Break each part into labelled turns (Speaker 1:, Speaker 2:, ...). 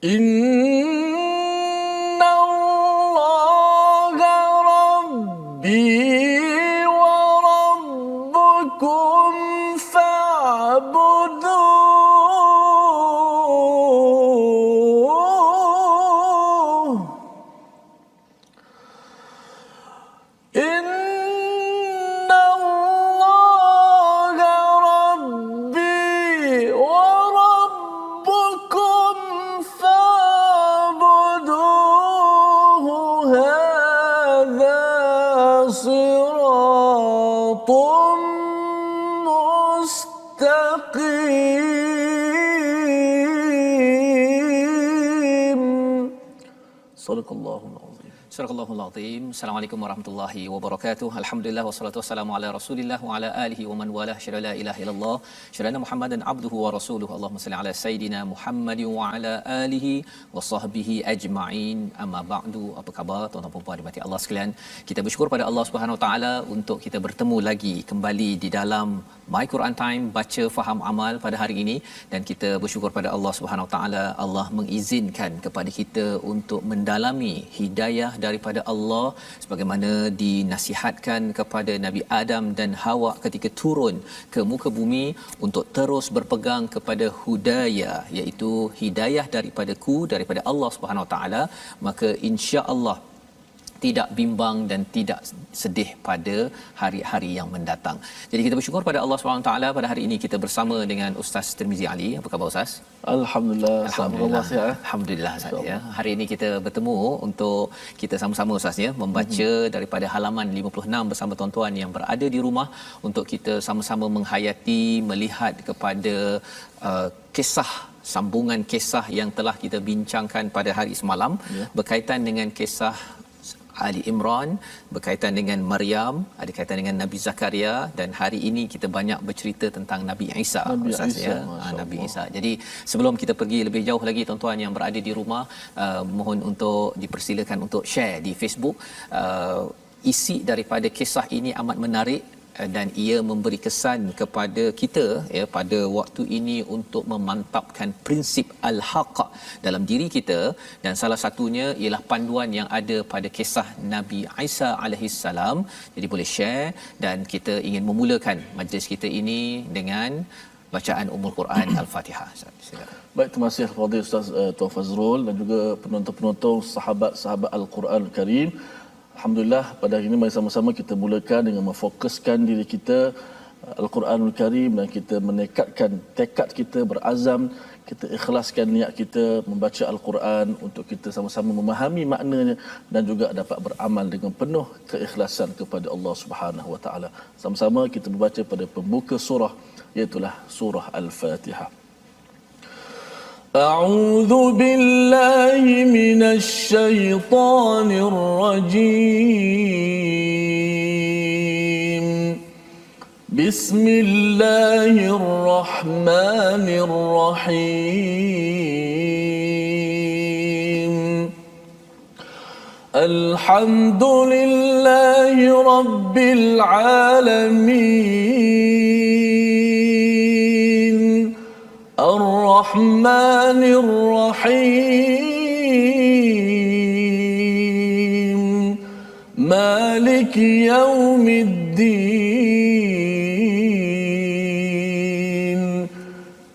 Speaker 1: إن الله ربي وربكم فاعبدوه إن الله ربي وربكم فاعبدوه هذا صراط مستقيم صدق الله العظيم.
Speaker 2: Surah Al-Azim. Assalamualaikum warahmatullahi wabarakatuh. Alhamdulillah wassalatu wassalamu ala Rasulillah wa ala alihi wa man walah. Syada la ilaha illallah, syada Muhammadan abduhu wa rasuluhu. Allahumma salli ala sayidina Muhammad wa ala alihi wa sahbihi ajma'in. Amma ba'du. Apa khabar tuan-tuan dan puan dimati Allah sekalian? Kita bersyukur pada Allah Subhanahu wa taala untuk kita bertemu lagi kembali di dalam My Quran Time, baca faham amal pada hari ini, dan kita bersyukur pada Allah Subhanahu wa taala, Allah mengizinkan kepada kita untuk mendalami hidayah daripada Allah sebagaimana dinasihatkan kepada Nabi Adam dan Hawa ketika turun ke muka bumi untuk terus berpegang kepada hudaya, iaitu hidayah daripada Allah Subhanahu Wa Taala, maka insya-Allah tidak bimbang dan tidak sedih pada hari-hari yang mendatang. Jadi kita bersyukur pada Allah Subhanahu taala, pada hari ini kita bersama dengan Ustaz Tirmizi Ali. Apa khabar Ustaz?
Speaker 1: Alhamdulillah.
Speaker 2: Alhamdulillah Ustaz ya. Hari ini kita bertemu untuk kita sama-sama Ustaz ya membaca daripada halaman 56 bersama tuan-tuan yang berada di rumah untuk kita sama-sama menghayati, melihat kepada kisah, sambungan kisah yang telah kita bincangkan pada hari semalam berkaitan dengan kisah Ali Imran, berkaitan dengan Maryam, ada kaitan dengan Nabi Zakaria, dan hari ini kita banyak bercerita tentang Nabi Isa. Nabi Isa. Jadi sebelum kita pergi lebih jauh lagi, tuan-tuan yang berada di rumah, mohon untuk dipersilakan untuk share di Facebook. Isi daripada kisah ini amat menarik dan ia memberi kesan kepada kita ya pada waktu ini untuk memantapkan prinsip al-haq dalam diri kita, dan salah satunya ialah panduan yang ada pada kisah Nabi Isa alaihissalam. Jadi boleh share, dan kita ingin memulakan majlis kita ini dengan bacaan Ummul Quran Al-Fatihah. Silakan.
Speaker 1: Baik, terima kasih kepada Ustaz Tuan Fazrul dan juga penonton-penonton sahabat-sahabat Al-Quran Karim. Alhamdulillah, pada hari ini mari sama-sama kita mulakan dengan memfokuskan diri kita Al-Quranul Karim, dan kita menekadkan tekad kita, berazam kita ikhlaskan niat kita membaca Al-Quran untuk kita sama-sama memahami maknanya dan juga dapat beramal dengan penuh keikhlasan kepada Allah Subhanahu Wa Taala. Sama-sama kita membaca pada pembuka surah, iaitu surah Al-Fatihah. أعوذ بالله من الشيطان الرجيم بسم الله الرحمن الرحيم الحمد لله رب العالمين الرحمن الرحيم مالك يوم الدين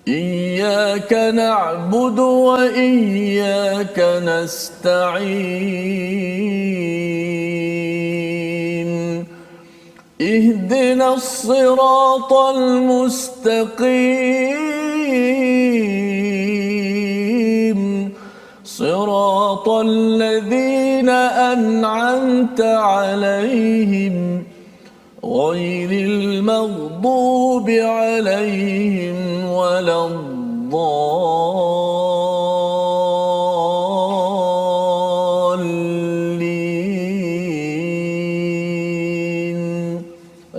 Speaker 1: إياك نعبد وإياك نستعين اهدنا الصراط المستقيم صراط الذين أنعمت عليهم غير المغضوب عليهم ولا الضالين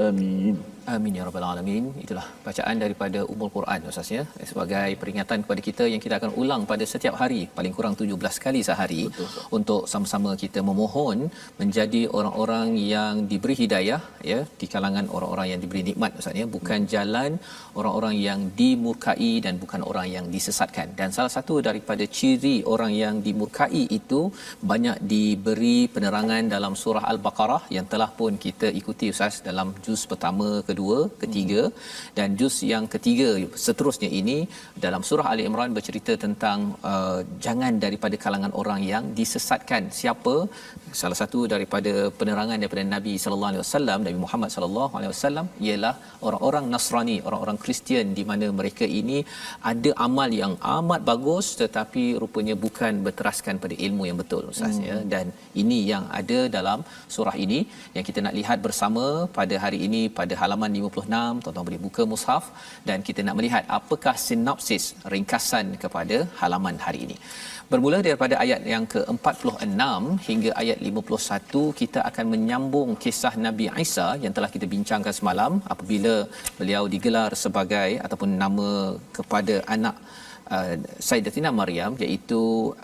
Speaker 1: آمين.
Speaker 2: Amin ya rabbal alamin. alamin. Itulah bacaan daripada Ummul Quran Ustaz ya, sebagai peringatan kepada kita yang kita akan ulang pada setiap hari paling kurang 17 kali sehari. Betul. Untuk sama-sama kita memohon menjadi orang-orang yang diberi hidayah ya, di kalangan orang-orang yang diberi nikmat Ustaz ya, bukan jalan orang-orang yang dimurkai dan bukan orang yang disesatkan. Dan salah satu daripada ciri orang yang dimurkai itu banyak diberi penerangan dalam surah Al-Baqarah yang telah pun kita ikuti Ustaz dalam juz pertama, kedua, ketiga dan juz yang ketiga seterusnya ini dalam surah Ali Imran bercerita tentang jangan daripada kalangan orang yang disesatkan. Siapa? Salah satu daripada penerangan daripada Nabi sallallahu alaihi wasallam, Nabi Muhammad sallallahu alaihi wasallam ialah orang-orang Nasrani, orang-orang Kristian di mana mereka ini ada amal yang amat bagus tetapi rupanya bukan berteraskan pada ilmu yang betul Ustaz ya. Dan ini yang ada dalam surah ini yang kita nak lihat bersama pada hari ini pada halaman 56. Tuan-tuan boleh buka mushaf dan kita nak melihat apakah sinopsis ringkasan kepada halaman hari ini. Bermula daripada ayat yang ke-46 hingga ayat 51, kita akan menyambung kisah Nabi Isa yang telah kita bincangkan semalam apabila beliau digelar sebagai ataupun nama kepada anak Sayyidatina Maryam iaitu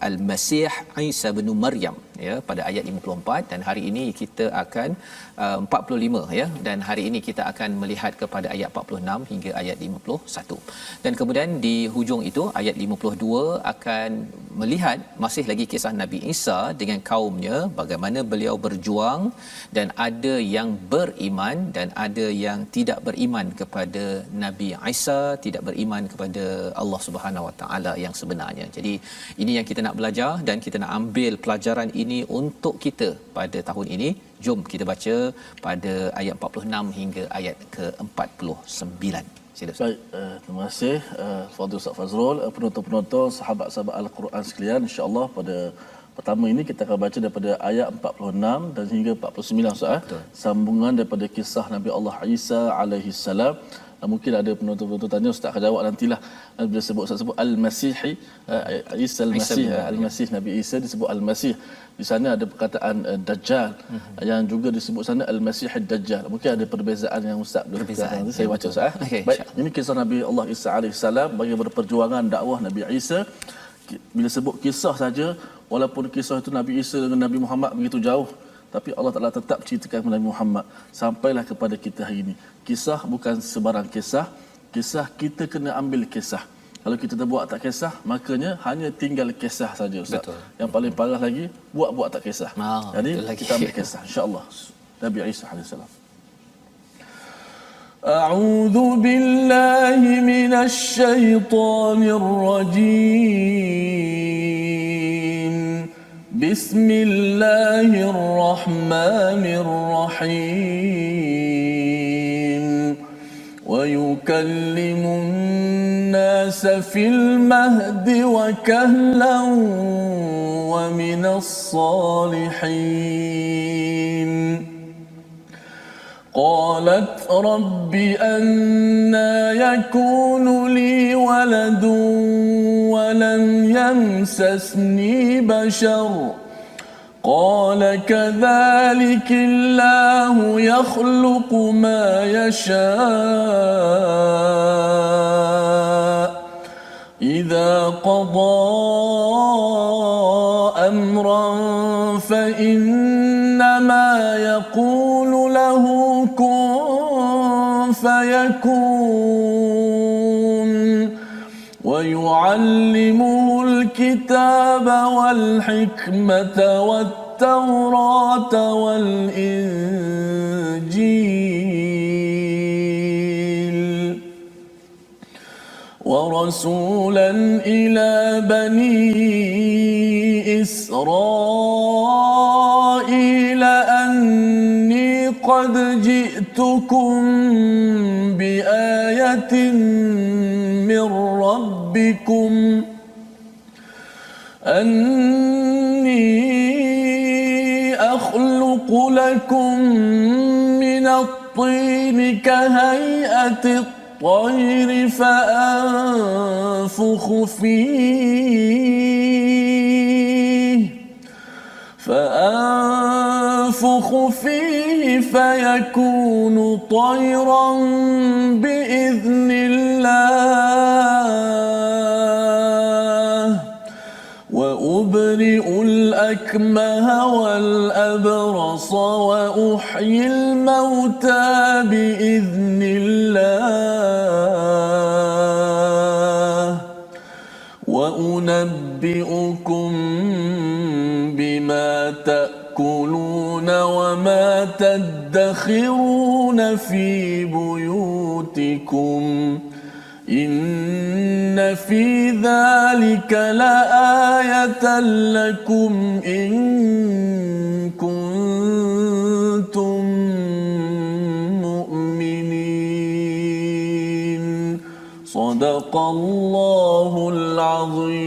Speaker 2: Al-Masih Isa bin Maryam ya, pada ayat 54. Dan hari ini kita akan 45 ya, dan hari ini kita akan melihat kepada ayat 46 hingga ayat 51. Dan kemudian di hujung itu ayat 52 akan melihat masih lagi kisah Nabi Isa dengan kaumnya, bagaimana beliau berjuang dan ada yang beriman dan ada yang tidak beriman kepada Nabi Isa, tidak beriman kepada Allah Subhanahu Wa Taala yang sebenarnya. Jadi ini yang kita nak belajar dan kita nak ambil pelajaran ini untuk kita pada tahun ini. Jom kita baca pada ayat 46 hingga ayat ke-49. Sila.
Speaker 1: Baik, terima kasih Fadil Ustaz Fazrul, penonton-penonton, sahabat-sahabat Al-Quran sekalian. InsyaAllah pada pertama ini kita akan baca daripada ayat 46 dan hingga 49 Ustaz. Sambungan daripada kisah Nabi Allah Isa alaihi salam. Mungkin ada penonton-penonton tanya, Ustaz akan jawab nantilah bila Ustaz sebut Al-Masihi, Isa Al-Masih, Al-Masih Nabi Isa disebut Al-Masih. Di sana ada perkataan Dajjal yang juga disebut sana Al-Masih Ad-Dajjal. Mungkin ada perbezaan yang Ustaz boleh nanti saya baca Ustaz.
Speaker 2: Okay,
Speaker 1: baik, ini kisah Nabi Allah Isa alaihi salam bagi perjuangan dakwah Nabi Isa. Bila sebut kisah saja, walaupun kisah itu Nabi Isa dengan Nabi Muhammad begitu jauh, tapi Allah Ta'ala tetap ceritakan kepada Nabi Muhammad sampailah kepada kita hari ini. Kisah bukan sebarang kisah. Kisah kita kena ambil kisah. Kalau kita terbuat tak kisah, makanya hanya tinggal kisah saja Ustaz. Betul. Yang paling parah lagi, buat tak kisah. Jadi kita ambil kisah insya-Allah. Nabi Isa AS. A'udzu billahi minasy syaithanir rajim. Bismillahirrahmanirrahim. ويكلم الناس في المهد وكهلا ومن الصالحين. قالت رب أنى يكون لي ولد ولم يمسسني بشر قال كذلك الله يخلق ما يشاء إذا قضى أمرا فإنما يقول له كن فيكون. ويعلمه الكتاب والحكمة والتوراة والإنجيل ورسولا إلى بني إسرائيل أني قد جئتكم بآية من ربكم أني أخلق لكم من الطين كهيئة الطير فأنفخ فأنفخ فيه فيكون طيرا بإذن الله وأبرئ الأكمه والأبرص وأحيي الموتى بإذن الله وأنبئكم بما تأكلون وما تدخرون في بيوتكم إن في ذلك لآية لكم إن كنتم مؤمنين صدق الله العظيم.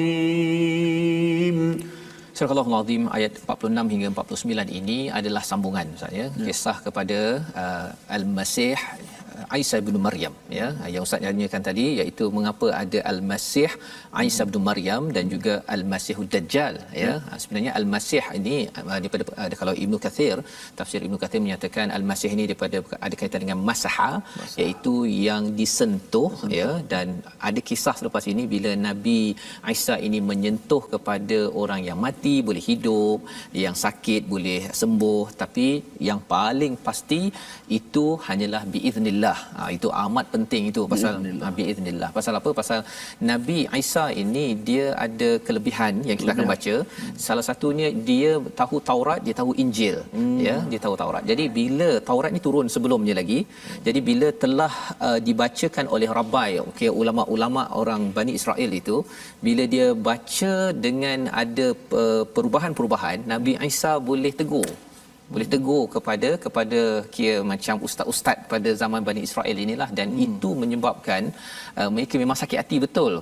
Speaker 2: Surah Al-Azim ayat 46 hingga 49 ini adalah sambungan Ustaz ya, kisah kepada Al-Masih Isa bin Maryam ya, yang Ustaz tanyakan tadi, iaitu mengapa ada Al-Masih Isa bin Maryam dan juga Al-Masihud Dajjal ya. Sebenarnya Al-Masih ini daripada kalau Ibnu Kathir, tafsir Ibnu Kathir menyatakan Al-Masih ini daripada ada kaitan dengan masaha, iaitu yang disentuh ya, dan ada kisah selepas ini bila Nabi Isa ini menyentuh kepada orang yang mati boleh hidup, yang sakit boleh sembuh, tapi yang paling pasti itu hanyalah biiznillah. Itu amat penting itu pasal biiznillah. Pasal apa? Pasal Nabi Isa ini dia ada kelebihan yang kita akan baca. Salah satunya dia tahu Taurat, dia tahu Injil ya, dia tahu Taurat. Jadi bila Taurat ni turun sebelumnya lagi, jadi bila telah dibacakan oleh rabai, okey, ulama-ulama orang Bani Israel itu, bila dia baca dengan ada perubahan-perubahan, Nabi Isa boleh tegur kepada kira macam ustaz-ustaz pada zaman Bani Israel inilah, dan itu menyebabkan mereka memang sakit hati betul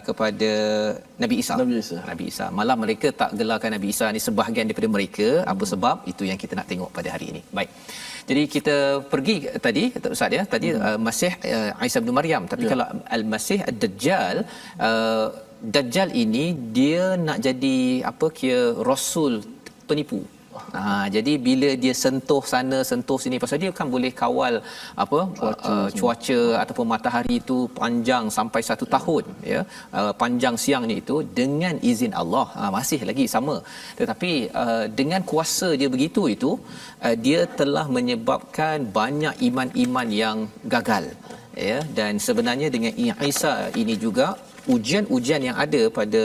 Speaker 2: kepada Nabi Isa. Nabi Isa. Malah mereka tak gelarkan Nabi Isa ni sebahagian daripada mereka. Apa sebab? Itu yang kita nak tengok pada hari ini. Baik. Jadi kita pergi tadi Ustaz ya, tadi Masih Isa bin Maryam, tapi kalau Al-Masih Ad-Dajjal, Dajjal ini dia nak jadi apa, kira rasul penipu. Jadi bila dia sentuh sana sentuh sini, pasal dia kan boleh kawal apa cuaca ataupun matahari itu panjang sampai 1 tahun ya, panjang siangnya itu dengan izin Allah, masih lagi sama. Tetapi dengan kuasa dia begitu itu, dia telah menyebabkan banyak iman-iman yang gagal ya. Dan sebenarnya dengan Isa ini juga ujian-ujian yang ada pada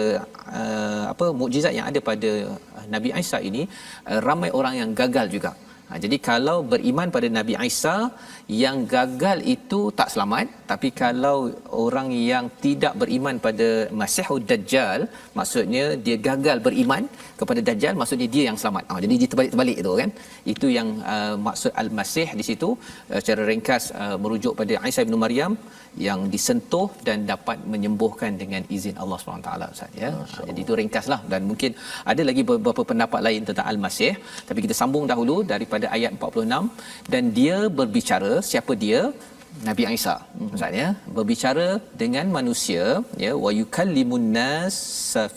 Speaker 2: mukjizat yang ada pada Nabi Isa ini, ramai orang yang gagal juga. Jadi kalau beriman pada Nabi Isa, yang gagal itu tak selamat, tapi kalau orang yang tidak beriman pada Masihud Dajjal, maksudnya dia gagal beriman kepada Dajjal, maksudnya dia yang selamat. Jadi dia terbalik tu kan. Itu yang maksud Al-Masih di situ, secara ringkas merujuk pada Isa bin Maryam yang disentuh dan dapat menyembuhkan dengan izin Allah SWT Ustaz ya. Jadi itu ringkaslah, dan mungkin ada lagi beberapa pendapat lain tentang Al-Masih, tapi kita sambung dahulu daripada ayat 46. Dan dia berbicara, siapa dia? Nabi Isa Ustaz ya, berbicara dengan manusia ya, wa yukallimun nas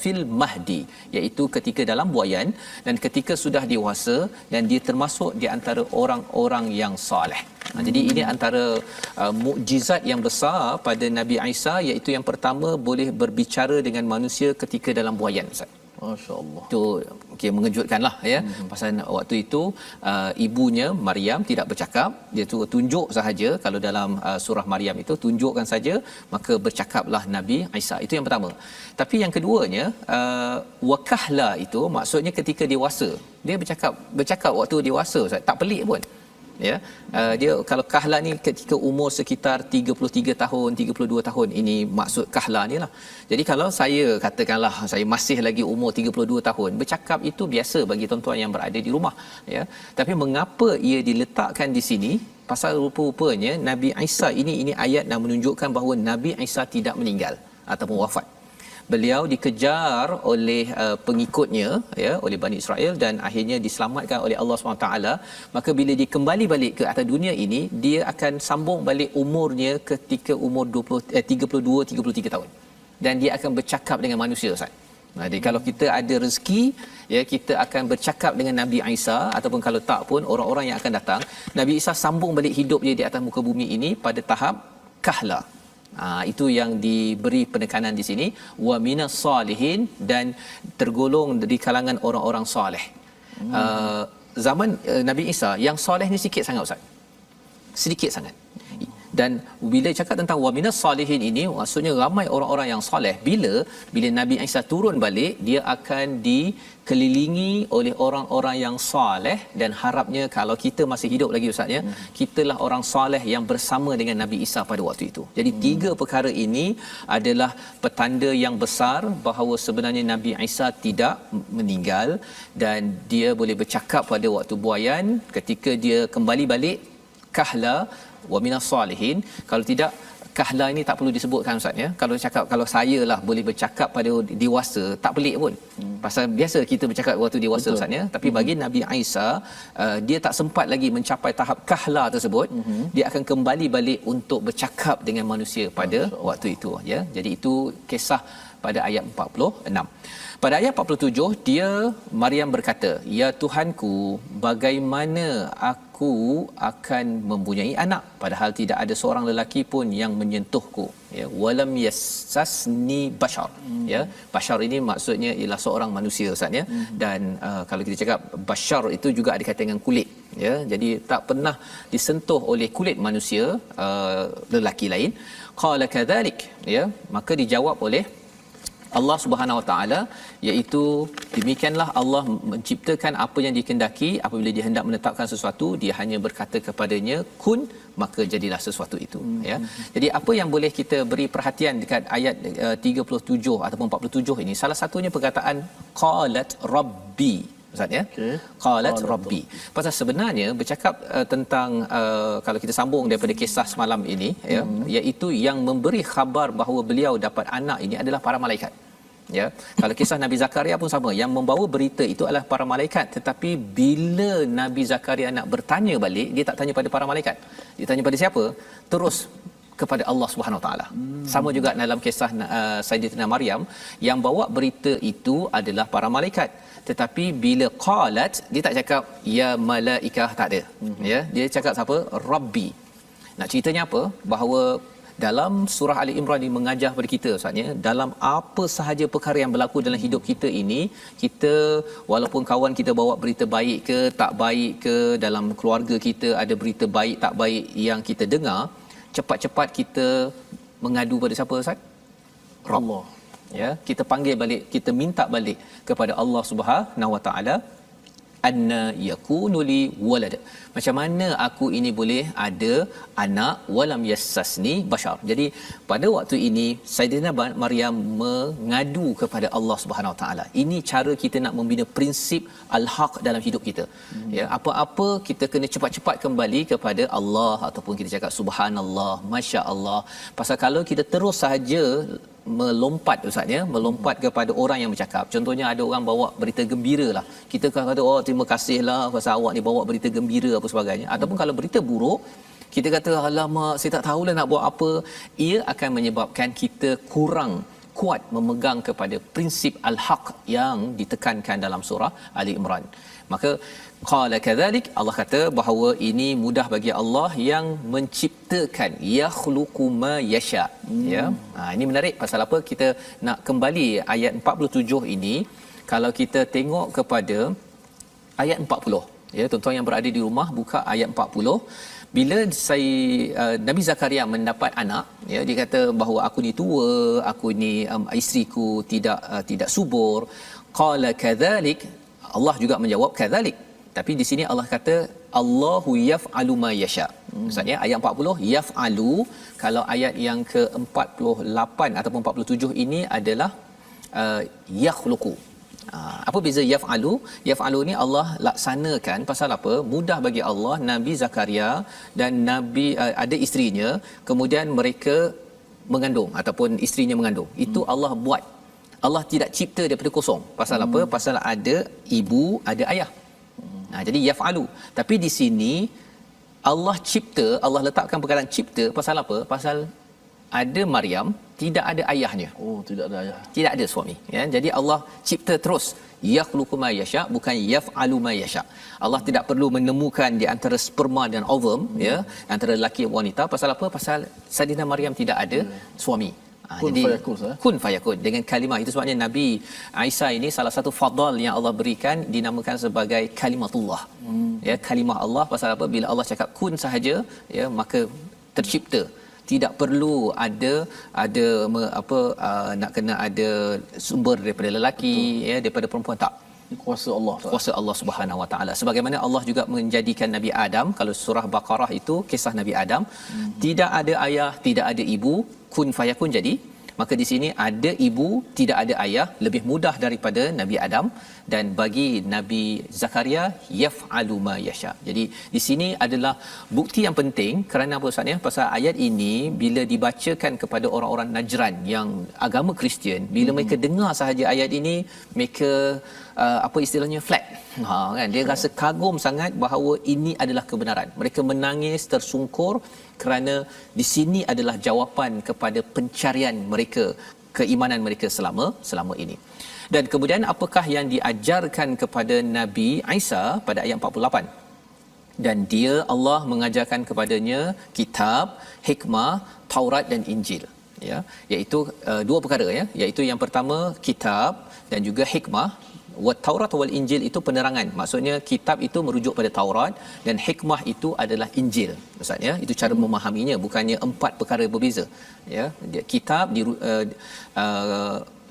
Speaker 2: fil mahdi, iaitu ketika dalam buaian dan ketika sudah dewasa, dan dia termasuk di antara orang-orang yang soleh. Jadi ini antara mukjizat yang besar pada Nabi Isa, iaitu yang pertama boleh berbicara dengan manusia ketika dalam buaian Ustaz.
Speaker 1: Masya-Allah.
Speaker 2: Itu okey, mengejutkanlah ya. Pasal waktu itu ibunya Maryam tidak bercakap, dia tu tunjuk sahaja. Kalau dalam surah Maryam itu tunjukkan saja, maka bercakaplah Nabi Isa. Itu yang pertama. Tapi yang keduanya wakahla, itu maksudnya ketika dewasa. Dia bercakap waktu dewasa Ustaz. Tak pelik pun. Ya, dia kalau kahla ni ketika umur sekitar 33 tahun 32 tahun, ini maksud kahla ni lah. Jadi kalau saya katakanlah saya masih lagi umur 32 tahun, bercakap itu biasa bagi tuan-tuan yang berada di rumah ya. Tapi mengapa ia diletakkan di sini? Pasal rupa-rupanya Nabi Isa ini ayat yang menunjukkan bahawa Nabi Isa tidak meninggal ataupun wafat. Beliau dikejar oleh pengikutnya ya, oleh Bani Israel, dan akhirnya diselamatkan oleh Allah SWT. Maka bila dia kembali balik ke atas dunia ini, dia akan sambung balik umurnya ketika umur 32-33 tahun, dan dia akan bercakap dengan manusia Ustaz. Jadi kalau kita ada rezeki, ya, kita akan bercakap dengan Nabi Isa, ataupun kalau tak pun orang-orang yang akan datang, Nabi Isa sambung balik hidup dia di atas muka bumi ini pada tahap kahla. Itu yang diberi penekanan di sini, wa minas salihin, dan tergolong di kalangan orang-orang soleh. Zaman Nabi Isa yang soleh ni sikit sangat Ustaz. Sedikit sangat. Dan bila cakap tentang wa minas salihin ini, maksudnya ramai orang-orang yang soleh. Bila Nabi Isa turun balik, dia akan dikelilingi oleh orang-orang yang soleh, dan harapnya kalau kita masih hidup lagi Ustaz, ya, kitalah orang soleh yang bersama dengan Nabi Isa pada waktu itu. Jadi tiga perkara ini adalah petanda yang besar bahawa sebenarnya Nabi Isa tidak meninggal, dan dia boleh bercakap pada waktu buaian ketika dia kembali balik kahla wa minas salihin. Kalau tidak, kahla ini tak perlu disebutkan Ustaz, ya. Kalau cakap, kalau saya lah boleh bercakap pada dewasa, tak pelik pun. Pasal biasa kita bercakap waktu dewasa Ustaz, ya. Tapi bagi Nabi Isa, dia tak sempat lagi mencapai tahap kahla tersebut. Dia akan kembali balik untuk bercakap dengan manusia pada waktu itu, ya. Jadi itu kisah pada ayat 46. Pada ayat 47, Maryam berkata, "Ya Tuhanku, bagaimana aku akan mempunyai anak padahal tidak ada seorang lelaki pun yang menyentuhku?" Ya, walam yassasni bashar. Ya, bashar ini maksudnya ialah seorang manusia Ustaz, ya. Dan kalau kita cakap bashar itu juga ada kaitan dengan kulit, ya. Jadi tak pernah disentuh oleh kulit manusia lelaki lain. Qala kadzalik, ya. Maka dijawab oleh Allah Subhanahu Wa Taala, iaitu demikianlah Allah menciptakan apa yang dikehendaki. Apabila dia hendak menetapkan sesuatu, dia hanya berkata kepadanya kun, maka jadilah sesuatu itu, ya. Jadi apa yang boleh kita beri perhatian dekat ayat 37 ataupun 47 ini, salah satunya perkataan qalat rabbi Ustaz, ya. Qalat rabbi. Pasal sebenarnya bercakap tentang kalau kita sambung daripada kisah semalam ini, ya, iaitu yang memberi khabar bahawa beliau dapat anak ini adalah para malaikat. Ya, kalau kisah Nabi Zakaria pun sama, yang membawa berita itu adalah para malaikat. Tetapi bila Nabi Zakaria nak bertanya balik, dia tak tanya pada para malaikat. Dia tanya pada siapa? Terus kepada Allah Subhanahu Wa Taala. Sama juga dalam kisah Sayyidatina Maryam, yang bawa berita itu adalah para malaikat. Tetapi bila qalat, dia tak cakap ya malaikah, tak ada. Ya, dia cakap siapa? Rabbi. Nak ceritanya apa? Bahawa dalam surah Ali Imran ini mengajar kepada kita Ustaz, ya, dalam apa sahaja perkara yang berlaku dalam hidup kita ini, kita walaupun kawan kita bawa berita baik ke tak baik ke, dalam keluarga kita ada berita baik tak baik yang kita dengar, cepat-cepat kita mengadu pada siapa Ustaz? Allah. Ya, kita panggil balik, kita minta balik kepada Allah Subhanahu Wa Taala, anna yakunu li walad. Macam mana aku ini boleh ada anak, walam yassasni bashar. Jadi pada waktu ini Sayyidina Maryam mengadu kepada Allah Subhanahu Wa Taala. Ini cara kita nak membina prinsip al-haq dalam hidup kita. Ya, apa-apa kita kena cepat-cepat kembali kepada Allah, ataupun kita cakap subhanallah, masya-Allah. Pasal kalau kita terus sahaja melompat Ustaz, ya, melompat kepada orang yang bercakap. Contohnya ada orang bawa berita gembira lah, kita kan kata oh terima kasihlah pasal awak ni bawa berita gembira apa sebagainya. Ataupun kalau berita buruk, kita kata alamak saya tak tahulah nak buat apa. Ia akan menyebabkan kita kurang kuat memegang kepada prinsip al-haq yang ditekankan dalam surah Ali Imran. Maka qala kadzalik, Allah kata bahawa ini mudah bagi Allah yang menciptakan, yakhluqu ma yasha. Ya. Ini menarik. Pasal apa kita nak kembali ayat 47 ini? Kalau kita tengok kepada ayat 40, ya, tuan-tuan yang berada di rumah buka ayat 40. Bila Nabi Zakaria mendapat anak, ya, dia kata bahawa aku ni tua, aku ni isteriku tidak subur. Qala kadzalik, Allah juga menjawab kadzalik. Tapi di sini Allah kata Allahu yaf'alu ma yasha. Maksudnya ayat 40 yaf'alu, kalau ayat yang ke-48 ataupun 47 ini adalah yakhluqu. Apa beza yaf'alu? Yaf'alu ni Allah laksanakan. Pasal apa? Mudah bagi Allah. Nabi Zakaria dan Nabi ada isterinya, kemudian mereka mengandung ataupun isterinya mengandung. Itu Allah buat. Allah tidak cipta daripada kosong. Pasal apa? Pasal ada ibu, ada ayah. Jadi yaf'alu. Tapi di sini Allah cipta, Allah letakkan perkataan cipta pasal apa? Pasal ada Maryam, tidak ada ayahnya.
Speaker 1: Oh, tidak ada ayah.
Speaker 2: Tidak ada suami, ya. Jadi Allah cipta terus, yakhluqu ma yasha, bukan yaf'alu ma yasha. Allah tidak perlu menemukan di antara sperma dan ovum, ya, antara lelaki dan wanita. Pasal apa? Pasal Saidina Maryam tidak ada suami.
Speaker 1: Kun
Speaker 2: Jadi
Speaker 1: fayakun,
Speaker 2: kun fayakun dengan kalimah. Itu sebabnya Nabi Isa ini salah satu fadal yang Allah berikan, dinamakan sebagai kalimatullah. Ya, kalimah Allah. Pasal apa? Bila Allah cakap kun sahaja, ya, maka tercipta. Tidak perlu nak kena ada sumber daripada lelaki, ya, daripada perempuan, tak.
Speaker 1: Kuasa Allah.
Speaker 2: Kuasa Allah Subhanahu Wa Taala. Sebagaimana Allah juga menjadikan Nabi Adam, kalau surah Baqarah itu kisah Nabi Adam, tidak ada ayah, tidak ada ibu, kun fayakun jadi. Maka di sini ada ibu, tidak ada ayah, lebih mudah daripada Nabi Adam. Dan bagi Nabi Zakaria, yaf'alu ma yasha. Jadi di sini adalah bukti yang penting. Kerana apa Ustaz, ya? Pasal ayat ini bila dibacakan kepada orang-orang Najran yang agama Kristian, bila mereka dengar sahaja ayat ini, mereka apa istilahnya, flat. Kan, dia rasa kagum sangat bahawa ini adalah kebenaran. Mereka menangis tersungkur kerana di sini adalah jawapan kepada pencarian mereka, keimanan mereka selama ini. Dan kemudian apakah yang diajarkan kepada Nabi Isa pada ayat 48? Dan dia, Allah mengajarkan kepadanya kitab, hikmah, Taurat dan Injil, ya, iaitu dua perkara, ya, iaitu yang pertama kitab dan juga hikmah. Wat Taurat wal Injil itu penerangan. Maksudnya kitab itu merujuk pada Taurat dan hikmah itu adalah Injil. Maksudnya itu cara memahaminya, bukannya empat perkara berbeza, ya. Kitab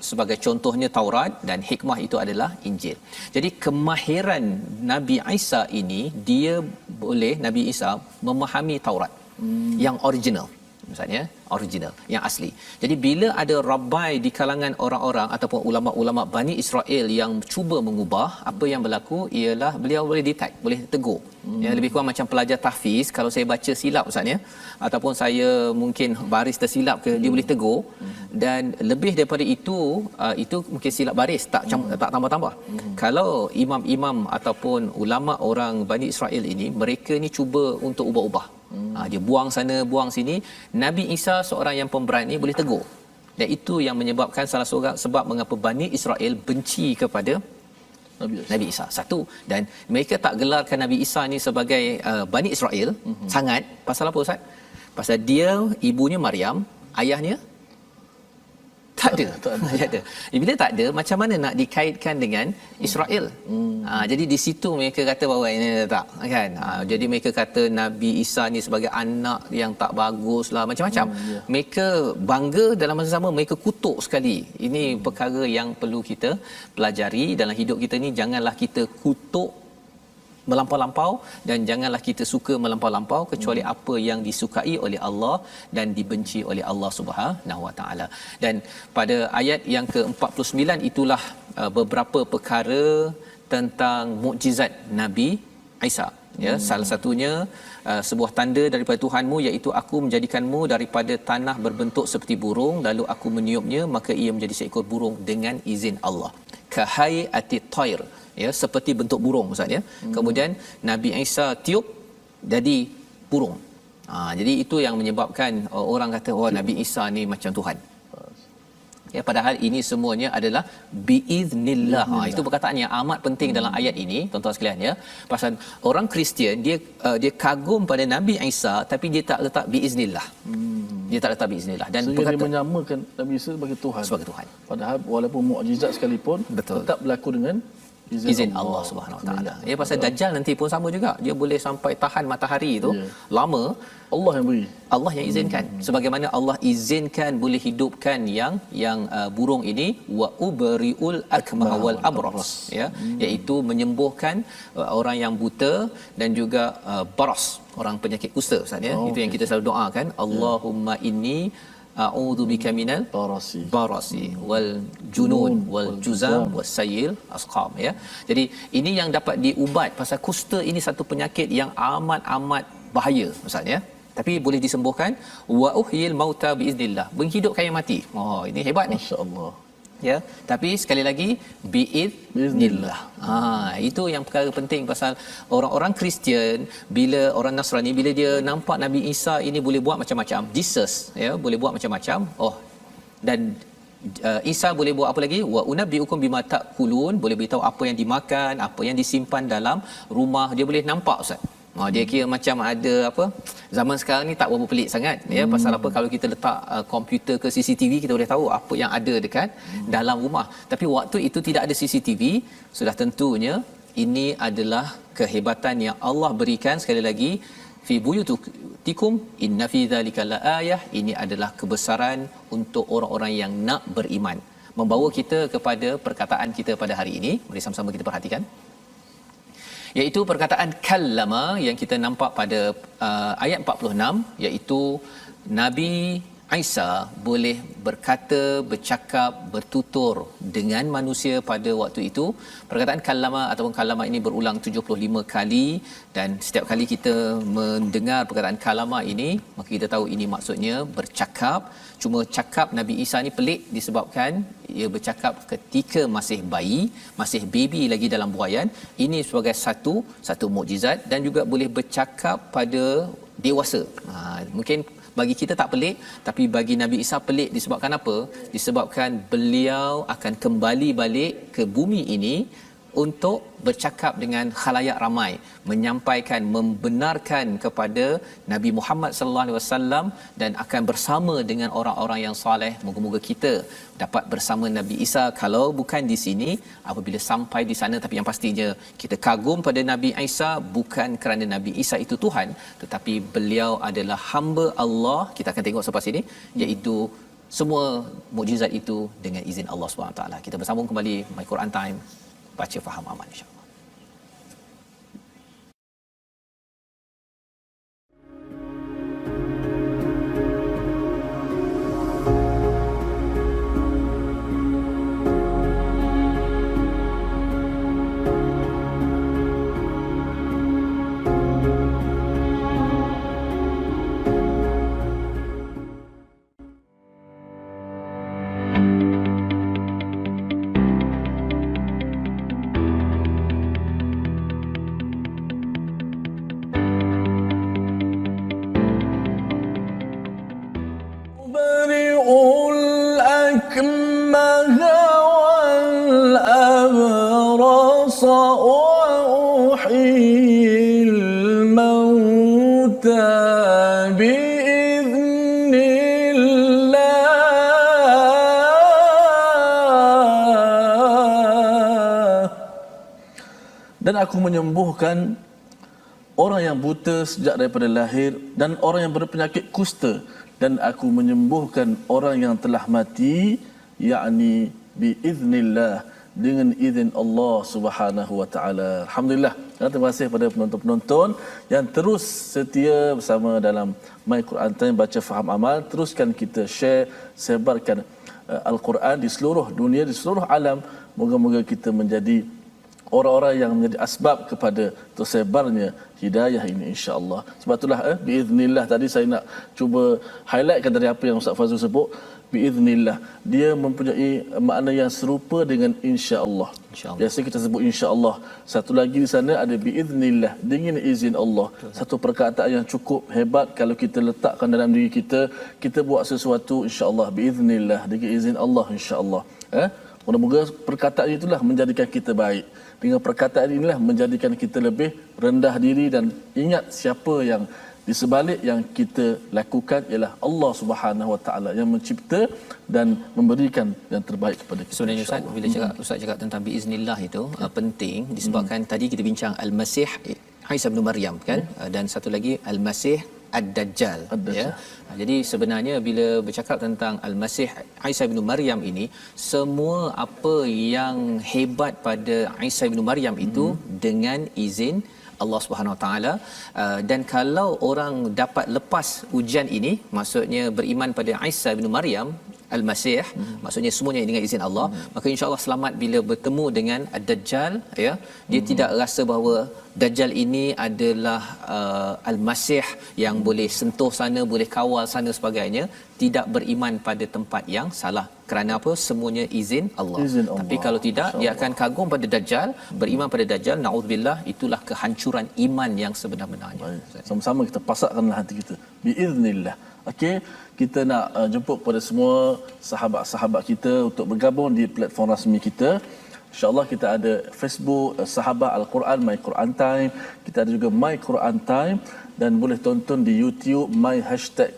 Speaker 2: sebagai contohnya Taurat dan hikmah itu adalah Injil. Jadi kemahiran Nabi Isa ini, dia boleh, Nabi Isa memahami Taurat yang original, misalnya original yang asli. Jadi bila ada rabai di kalangan orang-orang ataupun ulama-ulama Bani Israel yang cuba mengubah, apa yang berlaku ialah beliau boleh detect, boleh tegur. Ya, lebih kurang macam pelajar tahfiz, kalau saya baca silap Ustaz, ya, ataupun saya mungkin baris tersilap ke, dia boleh tegur. Dan lebih daripada itu mungkin silap baris, tak tambah-tambah. Kalau imam-imam ataupun ulama orang Bani Israel ini, mereka ni cuba untuk ubah-ubah. Dia buang sana, buang sini. Nabi Isa seorang yang pemberani, boleh tegur. Dan itu yang menyebabkan salah seorang sebab mengapa Bani Israel benci kepada Nabi Isa. Satu, dan mereka tak gelarkan Nabi Isa ni sebagai Bani Israel sangat. Pasal apa Ustaz? Pasal dia, ibunya Maryam, ayahnya tak ada. Bila tak ada, macam mana nak dikaitkan dengan Israel? Jadi di situ mereka kata bahawa ini tak, kan? Jadi mereka kata Nabi Isa ni sebagai anak yang tak bagus lah, macam-macam. Mereka bangga, dalam masa sama mereka kutuk sekali. Ini perkara yang perlu kita pelajari dalam hidup kita ni. Janganlah kita kutuk melampau-lampau dan janganlah kita suka melampau-lampau, kecuali apa yang disukai oleh Allah dan dibenci oleh Allah Subhanahu Wa Taala. Dan pada ayat yang ke-49 itulah beberapa perkara tentang mukjizat Nabi Isa, ya. Salah satunya sebuah tanda daripada Tuhanmu, iaitu aku menjadikanmu daripada tanah berbentuk seperti burung, lalu aku meniupnya, maka ia menjadi seekor burung dengan izin Allah. Kahai atit toir, ya, seperti bentuk burung Ustaz, ya. Kemudian Nabi Isa tiup jadi burung. Jadi itu yang menyebabkan orang kata, oh, Nabi Isa ni macam Tuhan. Ya, padahal ini semuanya adalah biiznillah. Itu perkataan yang amat penting dalam ayat ini, tuan-tuan sekalian, ya. Pasal orang Kristian dia kagum pada Nabi Isa, tapi dia tak letak biiznillah. Dia tak letak biiznillah, dan
Speaker 1: dia menyamakan Nabi Isa sebagai Tuhan. Padahal walaupun mukjizat sekalipun,
Speaker 2: betul,
Speaker 1: tetap berlaku dengan
Speaker 2: izin Allah Subhanahu Wa Taala. Ya, pasal Dajjal nanti pun sama juga. Dia boleh sampai tahan matahari itu lama.
Speaker 1: Allah yang beri.
Speaker 2: Allah yang izinkan. Sebagaimana Allah izinkan boleh hidupkan yang burung ini, wa ubriul akmah wal abras, ya, iaitu menyembuhkan orang yang buta dan juga baras, orang penyakit kusta Ustaz, ya. Itu yang kita selalu doakan, Allahumma inni a'udzu bika minal barasi wal junun wal juzam wasayil asqam, ya. Jadi ini yang dapat diubat. Pasal kusta ini satu penyakit yang amat bahaya Ustaz, ya. Tapi boleh disembuhkan. Wa uhyil mauta biiznillah, menghidupkan yang mati. Oh, ini hebat ni,
Speaker 1: masya-Allah.
Speaker 2: ya, tapi sekali lagi biiznillah. Itu yang perkara penting pasal orang-orang Kristian, bila orang Nasrani, bila dia nampak Nabi Isa ini boleh buat macam-macam, Jesus ya boleh buat macam-macam, dan Isa boleh buat apa lagi, wa unabbiukum bima takulun, boleh beritahu apa yang dimakan, apa yang disimpan dalam rumah, dia boleh nampak ustaz. Dia kira macam ada apa, zaman sekarang ni tak berapa pelik sangat ya, pasal apa, kalau kita letak komputer ke CCTV, kita boleh tahu apa yang ada dekat dalam rumah. Tapi waktu itu tidak ada CCTV, sudah tentunya ini adalah kehebatan yang Allah berikan. Sekali lagi, fi buyutikum inna fi dzalika laayah, ini adalah kebesaran untuk orang-orang yang nak beriman. Membawa kita kepada perkataan kita pada hari ini, mari sama-sama kita perhatikan, iaitu perkataan kallama yang kita nampak pada ayat 46, iaitu Nabi Isa boleh berkata, bercakap, bertutur dengan manusia pada waktu itu. Perkataan kallama ataupun kallama ini berulang 75 kali, dan setiap kali kita mendengar perkataan kallama ini, maka kita tahu ini maksudnya bercakap. Cuma cakap Nabi Isa ni pelik disebabkan ia bercakap ketika masih bayi, masih baby lagi dalam buaian. Ini sebagai satu mukjizat, dan juga boleh bercakap pada dewasa. Mungkin bagi kita tak pelik, tapi bagi Nabi Isa pelik disebabkan apa? Disebabkan beliau akan kembali balik ke bumi ini untuk bercakap dengan khalayak ramai, menyampaikan, membenarkan kepada Nabi Muhammad sallallahu alaihi wasallam, dan akan bersama dengan orang-orang yang soleh. Moga-moga kita dapat bersama Nabi Isa, kalau bukan di sini, apabila sampai di sana. Tapi yang pastinya kita kagum pada Nabi Isa, bukan kerana Nabi Isa itu Tuhan, tetapi beliau adalah hamba Allah. Kita akan tengok selepas ini, iaitu semua mukjizat itu dengan izin Allah SWT. Kita bersambung kembali My Quran Time, baca faham aman insya-Allah.
Speaker 1: Dan aku menyembuhkan orang yang buta sejak daripada lahir, dan orang yang berpenyakit kusta, dan aku menyembuhkan orang yang telah mati, yakni biiznillah, dengan izin Allah Subhanahu wa taala. Alhamdulillah. Terima kasih kepada penonton-penonton yang terus setia bersama dalam My Quran Time, baca faham amal. Teruskan kita share, sebarkan Al-Quran di seluruh dunia, di seluruh alam. Moga-moga kita menjadi orang-orang yang menjadi asbab kepada tersebarnya hidayah ini, insya-Allah. Sebab itulah biiznillah tadi saya nak cuba highlightkan dari apa yang Ustaz Fazul sebut. Biiznillah, dia mempunyai makna yang serupa dengan insya-Allah. Biasa kita sebut insya-Allah. Satu lagi di sana ada biiznillah, dengan izin Allah. Satu perkataan yang cukup hebat kalau kita letakkan dalam diri kita. Kita buat sesuatu insya-Allah biiznillah, dengan izin Allah insya-Allah. Moga-moga perkataan itulah menjadikan kita baik. Dengan perkataan inilah menjadikan kita lebih rendah diri, dan ingat siapa yang di sebalik yang kita lakukan ialah Allah Subhanahu Wa Taala yang mencipta dan memberikan yang terbaik kepada kita.
Speaker 2: Sebenarnya Ustaz, bila Ustaz cakap tentang biiznillah itu penting disebabkan tadi kita bincang Al-Masih Isa bin Maryam kan, dan satu lagi Al-Masih Ad-Dajjal. Ya. Jadi sebenarnya bila bercakap tentang Al-Masih Isa bin Maryam ini, semua apa yang hebat pada Isa bin Maryam itu dengan izin Allah Subhanahu Wa Taala. Dan kalau orang dapat lepas ujian ini, maksudnya beriman pada Isa bin Maryam Al-Masih, maksudnya semuanya dengan izin Allah, maka insya-Allah selamat bila bertemu dengan Ad-Dajjal, ya. Dia tidak rasa bahawa Dajjal ini adalah Al-Masih yang boleh sentuh sana, boleh kawal sana sebagainya, tidak beriman pada tempat yang salah. Kerana apa? Semuanya izin Allah. Tapi kalau tidak, dia akan kagum pada Dajjal, beriman pada Dajjal, naudzubillah, itulah kehancuran iman yang sebenar-benarnya.
Speaker 1: Sama-sama kita pasakkanlah hati kita biiznillah. Okey, kita nak jemput pada semua sahabat-sahabat kita untuk bergabung di platform rasmi kita. InsyaAllah kita ada Facebook Sahabat Al-Quran My Quran Time, kita ada juga My Quran Time, dan boleh tonton di YouTube My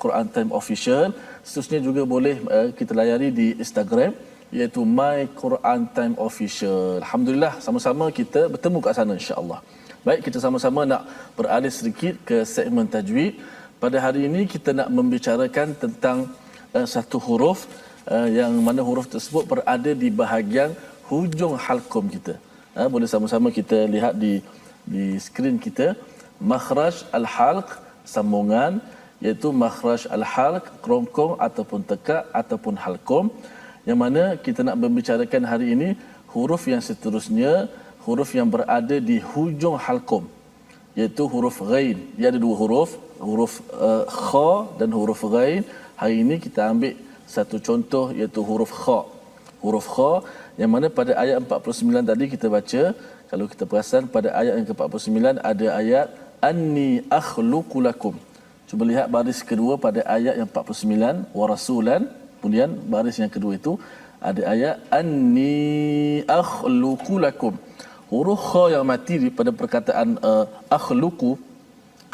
Speaker 1: #Quran Time Official. Seterusnya juga boleh kita layari di Instagram iaitu My Quran Time Official. Alhamdulillah, sama-sama kita bertemu kat sana insya-Allah. Baik, kita sama-sama nak beralih sedikit ke segmen tajwid. Pada hari ini kita nak membicarakan tentang satu huruf yang mana huruf tersebut berada di bahagian hujung halqum kita. Boleh sama-sama kita lihat di skrin kita makhraj al-halq, sambungan, iaitu makhraj al-halq, kerongkong ataupun tekak ataupun halqum, yang mana kita nak membicarakan hari ini huruf yang seterusnya, huruf yang berada di hujung halqum, iaitu huruf ghain. Dia ada dua huruf kha dan huruf ghain. Hari ini kita ambil satu contoh iaitu huruf kha. Huruf kha yang mana pada ayat 49 tadi kita baca, kalau kita perasan pada ayat yang ke-49 ada ayat anni akhluqu lakum. Cuba lihat baris kedua pada ayat yang 49 wa rasulan, kemudian baris yang kedua itu ada ayat anni akhluqu lakum. Huruf kha yang mati daripada perkataan akhluqu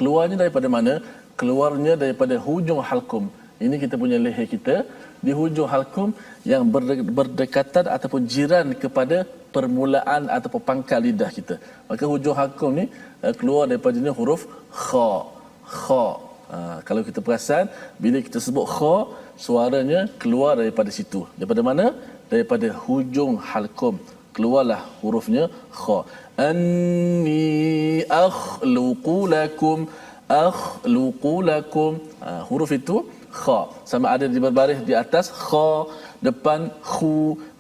Speaker 1: keluarnya daripada mana? Keluarnya daripada hujung halqum. Ini kita punya leher kita di hujung halqum yang berdekatan ataupun jiran kepada permulaan ataupun pangkal lidah kita. Maka hujung halqum ni keluar daripada ni huruf kha. Kha. Kalau kita perasan, bila kita sebut kha, suaranya keluar daripada situ. Daripada mana? Daripada hujung halqum. Keluarlah hurufnya kha. Anni akhluqu lakum, akhluqu lakum. Huruf itu kha, sama ada di berbaris di atas kha, depan khu,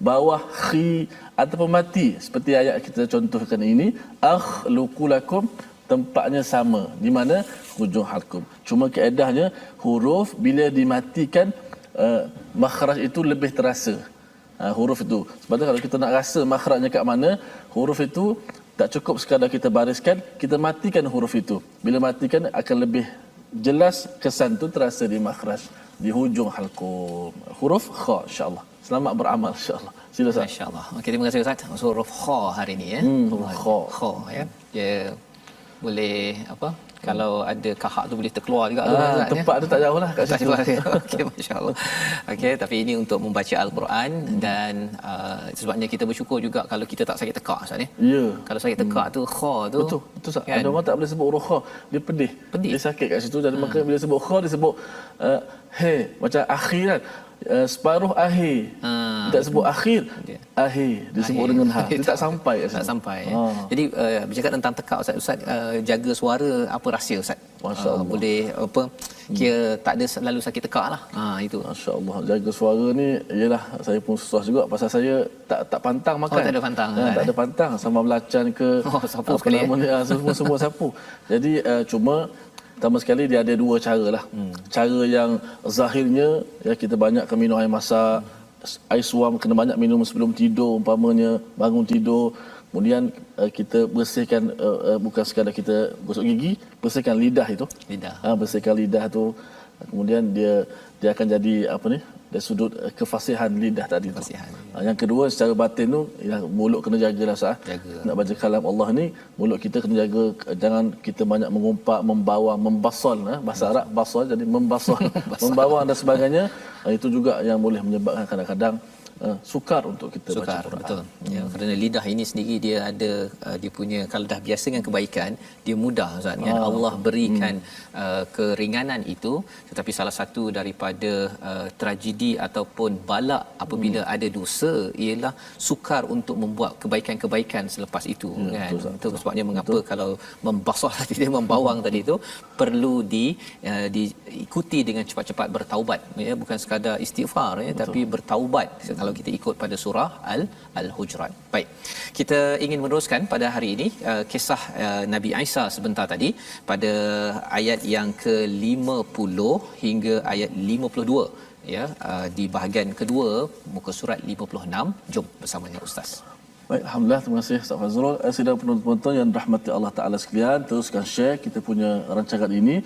Speaker 1: bawah khi, ataupun mati seperti ayat kita contohkan ini akhluqu lakum, tempatnya sama di mana? Hujung halqum. Cuma kaedahnya huruf bila dimatikan makhraj itu lebih terasa. Huruf itu. Sebab tu kalau kita nak rasa makhrajnya kat mana, huruf itu tak cukup sekadar kita bariskan, kita matikan huruf itu. Bila matikan akan lebih jelas kesan tu terasa di makhraj, di hujung halqum. Huruf kha, insya-Allah. Selamat beramal insya-Allah. Sila Ustaz.
Speaker 2: Masya-Allah. Okey, terima kasih Ustaz. Huruf kha hari ni ya. Kha ya. Dia boleh apa? Kalau ada kahak tu boleh terkeluar juga tu Ustaz.
Speaker 1: Tempat tu tak jauh lah kat situ.
Speaker 2: Okey, masya-Allah. Okey, tapi ini untuk membaca al-Quran dan sebabnya kita bersyukur juga kalau kita tak sakit tekak Ustaz ni.
Speaker 1: Ya.
Speaker 2: Kalau sakit tekak tu kha tu.
Speaker 1: Betul Ustaz.
Speaker 2: Kan?
Speaker 1: Ada orang tak boleh sebut huruf kha, dia pedih. Dia sakit kat situ, jadi maka bila sebut kha dia sebut he, macam akhir kan. Separuh akhir. Tak sebut akhir. Akhir dia sebut dengan ha. Dia tak sampai kat situ.
Speaker 2: Tak sampai. Jadi bercakap tentang tekak Ustaz jaga suara apa rahsia Ustaz?
Speaker 1: Masya-Allah.
Speaker 2: Boleh apa kira tak ada selalu sakit tekak lah. Itu.
Speaker 1: Masya-Allah. Jaga suara ni ialah saya pun susah juga pasal saya tak pantang makan.
Speaker 2: Tak ada pantang.
Speaker 1: Tak ada pantang sama belacan ke
Speaker 2: sapu sekali.
Speaker 1: Semua sapu. Jadi cuma pertama sekali dia ada dua cara lah. Cara yang zahirnya ya, kita banyakkan minum air masak, air suam kena banyak minum sebelum tidur umpamanya, bangun tidur. Kemudian kita bersihkan bukan sekadar kita gosok gigi, bersihkan lidah itu. Bersihkan lidah tu. Kemudian dia akan jadi apa ni? Dari sudut kefasihan lidah tadi tu. Yang kedua secara batin tu mulut kena jagalah sah. Nak baca kalam Allah ni mulut kita kena jaga, jangan kita banyak mengumpat, membawang, membasal bahasa Arab basal jadi membasal, membawang dan sebagainya. Itu juga yang boleh menyebabkan kadang-kadang sukar untuk kita baca Quran.
Speaker 2: Betul. Ya, kerana lidah ini sendiri dia ada dia punya, kalau dah biasa dengan kebaikan dia mudah Ustaz kan. Allah berikan keringanan itu, tetapi salah satu daripada tragedi ataupun balak apabila ada dosa ialah sukar untuk membuat kebaikan-kebaikan selepas itu kan. Itu sebabnya mengapa kalau membasuh tadi dia membawang tadi itu perlu diikuti dengan cepat-cepat bertaubat ya, bukan sekadar istighfar ya, tapi bertaubat. Kalau kalau kita ikut pada surah Al-Hujurat. Baik. Kita ingin meneruskan pada hari ini kisah Nabi Isa sebentar tadi pada ayat yang ke-50 hingga ayat 52 ya, di bahagian kedua muka surat 56. Jom bersama dengan ustaz.
Speaker 1: Baik, alhamdulillah, terima kasih Ustaz Fazrul. Sidang penonton-penonton yang dirahmati Allah Taala sekalian, teruskan share kita punya rancangan ini.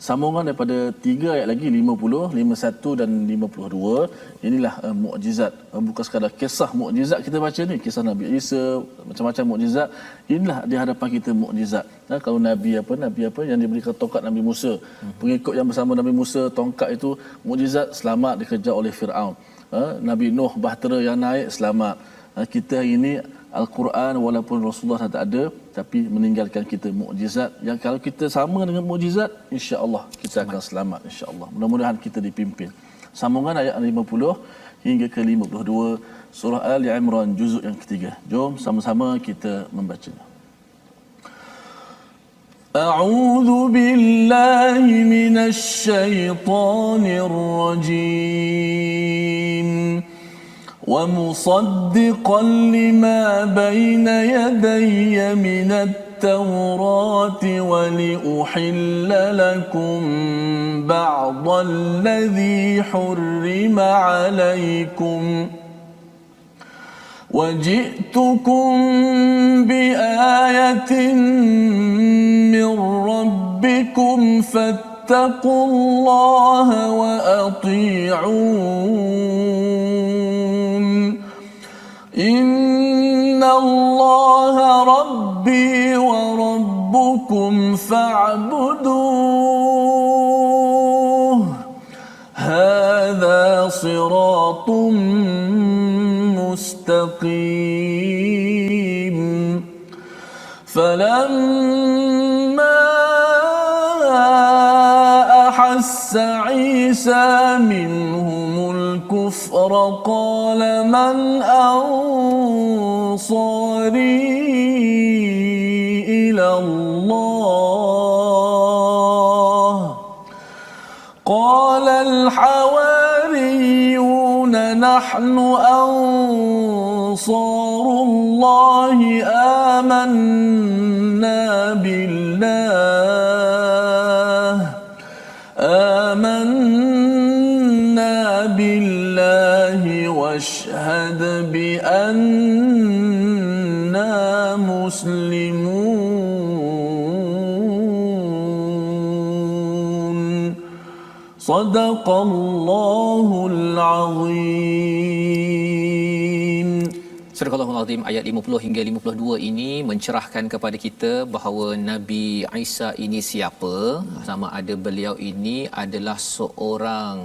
Speaker 1: Sambungan daripada 3 ayat lagi, 50, 51 dan 52. Inilah mukjizat, bukan sekadar kisah mukjizat kita baca ni, kisah Nabi Isa, macam-macam mukjizat. Inilah di hadapan kita mukjizat. Kalau nabi apa yang diberikan tongkat Nabi Musa, pengikut yang bersama Nabi Musa, tongkat itu mukjizat, selamat dikejar oleh Firaun. Nabi Nuh bahtera yang naik, selamat. Kita hari ini Al-Quran walaupun Rasulullah tak ada, tapi meninggalkan kita mukjizat yang kalau kita sama dengan mukjizat, insya-Allah kita akan selamat, insya-Allah. Mudah-mudahan kita dipimpin. Sambungan ayat 50 hingga ke 52 surah Ali Imran juzuk yang ketiga. Jom sama-sama kita membacanya. A'udzu billahi minasy syaithanir rajim. ومصدقا لما بين يدي من التوراة ولأحل لكم بعض الذي حرم عليكم وجئتكم بآية من ربكم فاتقوا الله وأطيعون إن الله ربي وربكم فاعبدوه هذا صراط مستقيم فلما أحس عيسى منهم الكفر قال من أنصاري إلى الله قال الحواريون نحن أنصار الله آمنا بالله واشهد بأننا مسلمون صدق الله العظيم.
Speaker 2: Surah Al-Azim ayat 50 hingga 52 ini mencerahkan kepada kita bahawa Nabi Isa ini siapa, sama ada beliau ini adalah seorang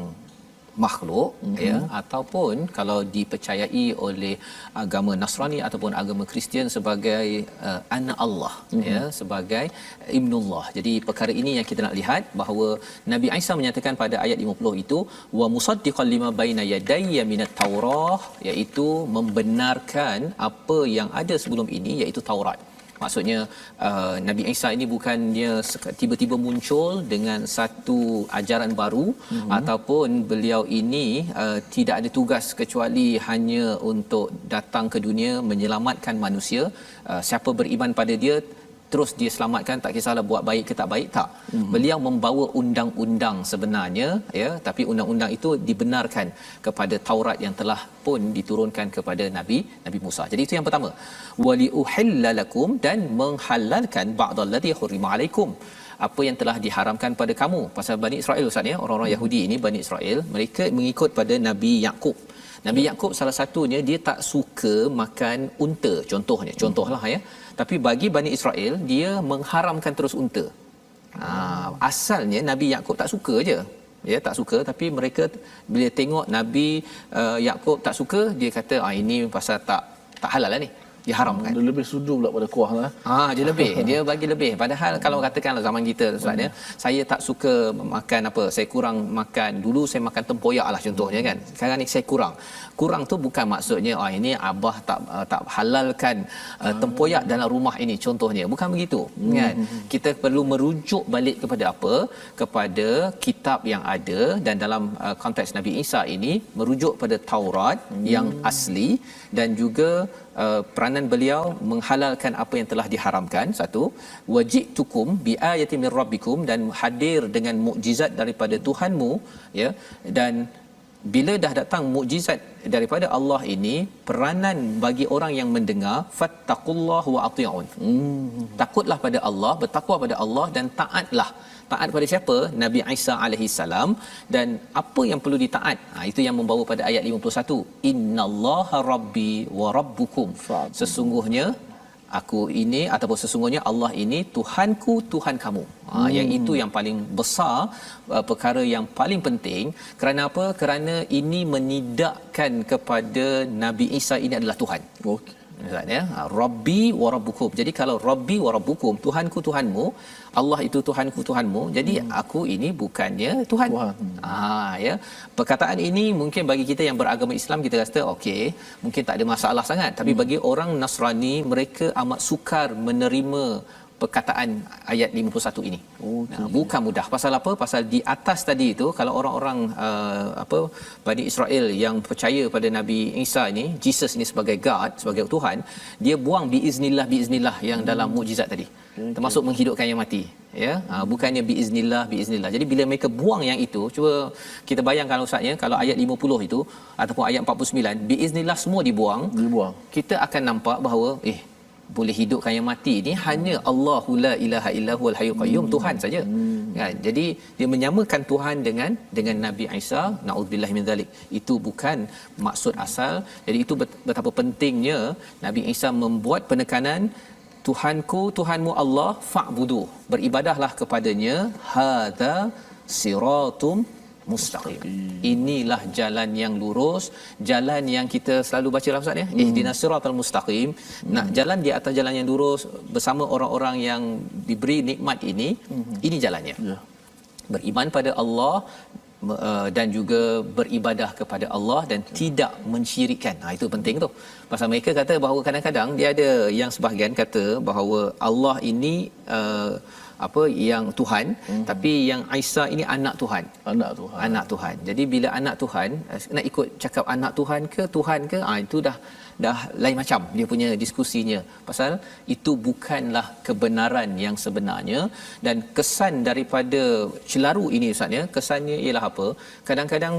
Speaker 2: makhluk ya, ataupun kalau dipercayai oleh agama Nasrani ataupun agama Kristian sebagai anak Allah ya, sebagai ibnullah. Jadi perkara ini yang kita nak lihat bahawa Nabi Isa menyatakan pada ayat 50 itu wa musaddiqan lima baina yadayya minat taurah, iaitu membenarkan apa yang ada sebelum ini iaitu Taurat. Maksudnya Nabi Isa ini bukannya tiba-tiba muncul dengan satu ajaran baru, ataupun beliau ini tidak ada tugas kecuali hanya untuk datang ke dunia menyelamatkan manusia. Siapa beriman pada dia terus dia selamatkan, tak kisahlah buat baik ke tak baik, tak. Beliau membawa undang-undang sebenarnya ya, tapi undang-undang itu dibenarkan kepada Taurat yang telah pun diturunkan kepada Nabi Musa. Jadi itu yang pertama. Wali uhillalakum, dan menghalalkan ba'dallazi hurrima alaikum, apa yang telah diharamkan pada kamu. Pasal Bani Israel Ustaz ya, orang-orang Yahudi ini Bani Israel, mereka mengikut pada Nabi Yaqub. Nabi Yaqub salah satunya dia tak suka makan unta, contohlah ya. Tapi bagi Bani Israel dia mengharamkan terus unta. Asalnya Nabi Yaqub tak suka je. Ya, tak suka, tapi mereka bila tengok Nabi Yaqub tak suka, dia kata ini pasal tak halal lah ni. diharamkan.
Speaker 1: Dia lebih sudu pula pada kuah lah.
Speaker 2: Dia lebih, dia bagi lebih. Padahal kalau katakanlah zaman kita Ustaz ya, saya tak suka makan apa, saya kurang makan. Dulu saya makan tempoyak lah contohnya kan. Sekarang ni saya kurang. Kurang tu bukan maksudnya ini abah tak halalkan tempoyak dalam rumah ini contohnya. Bukan begitu kan. Kita perlu merujuk balik kepada apa? Kepada kitab yang ada, dan dalam konteks Nabi Isa ini merujuk pada Taurat yang asli, dan juga peranan beliau menghalalkan apa yang telah diharamkan. Satu, wajitukum biayatin min rabbikum, dan hadir dengan mukjizat daripada Tuhanmu ya. Dan bila dah datang mukjizat daripada Allah ini, peranan bagi orang yang mendengar, fattaqullah wa ati'un. Takutlah pada Allah, bertakwa pada Allah, dan taatlah. Taat pada siapa? Nabi Isa alaihi salam. Dan apa yang perlu ditaat? Itu yang membawa pada ayat 51. Innallaha rabbi wa rabbukum. Sesungguhnya aku ini, ataupun sesungguhnya Allah ini Tuhanku, Tuhan kamu. Yang itu yang paling besar, perkara yang paling penting. Kerana apa? Kerana ini menidakkan kepada Nabi Isa ini adalah Tuhan.
Speaker 1: Okey.
Speaker 2: Ya, Rabbi wa rabbukum. Jadi kalau Rabbi wa rabbukum, Tuhanku Tuhanmu, Allah itu Tuhanku Tuhanmu, jadi aku ini bukannya Tuhan. Ya. Perkataan ini mungkin bagi kita yang beragama Islam, kita rasa okey, mungkin tak ada masalah sangat, tapi bagi orang Nasrani, mereka amat sukar menerima perkataan ayat 51 ini. Bukan mudah. Pasal apa? Pasal di atas tadi itu, kalau orang-orang Bani Israel yang percaya pada Nabi Isa ini, Jesus ini sebagai God, sebagai Tuhan, dia buang biiznillah yang dalam mukjizat tadi. Termasuk menghidupkan yang mati, ya. Bukannya biiznillah. Jadi bila mereka buang yang itu, cuba kita bayangkan Ustaz ya, kalau ayat 50 itu ataupun ayat 49, biiznillah semua dibuang. Kita akan nampak bahawa boleh hidupkan yang mati ni hanya Allahu la ilaha illahu al-hayyul qayyum, Tuhan saja. Kan? Jadi dia menyamakan Tuhan dengan Nabi Isa, naudzubillah min zalik. Itu bukan maksud asal. Jadi itu betapa pentingnya Nabi Isa membuat penekanan, Tuhanku, Tuhanmu Allah, fa'budu, beribadahlah kepadanya, hadza siratum mustaqim. Inilah jalan yang lurus, jalan yang kita selalu baca dalam Ustaz ya, ihdinas siratal mustaqim. Nak jalan di atas jalan yang lurus bersama orang-orang yang diberi nikmat ini, ini jalannya. Beriman pada Allah dan juga beribadah kepada Allah dan tidak mensyirikkan. Itu penting tu. Pasal mereka kata bahawa kadang-kadang dia ada yang sebahagian kata bahawa Allah ini yang Tuhan, tapi yang Isa ini anak Tuhan. Jadi bila anak Tuhan, nak ikut cakap anak Tuhan ke Tuhan ke, itu dah lain macam dia punya diskusinya. Pasal itu bukanlah kebenaran yang sebenarnya. Dan kesan daripada celaru ini Ustaz ya, kesannya ialah apa? Kadang-kadang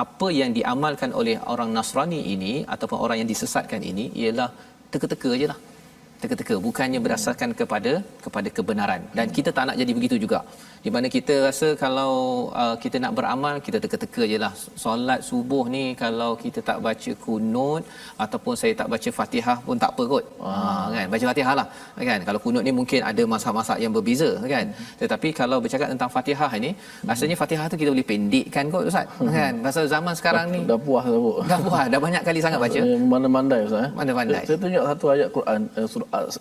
Speaker 2: apa yang diamalkan oleh orang Nasrani ini ataupun orang yang disesatkan ini ialah teka-teka jelah. Teka-teka, bukannya berdasarkan kepada kebenaran. Dan kita tak nak jadi begitu juga, di mana kita rasa kalau kita nak beramal, kita teka-teka je lah. Solat subuh ni kalau kita tak baca kunut ataupun saya tak baca Fatihah pun tak apa kot, kan, baca Fatihah lah kan. Kalau kunut ni mungkin ada mazhab-mazhab yang berbeza kan, tetapi kalau bercakap tentang Fatihah ini, rasanya Fatihah tu kita boleh pendekkan kot Ustaz, kan. Pasal zaman sekarang ni
Speaker 1: dah puas,
Speaker 2: dah banyak kali sangat baca,
Speaker 1: mana-mandai Ustaz.
Speaker 2: Mana-mandai.
Speaker 1: Saya teringat satu ayat Quran,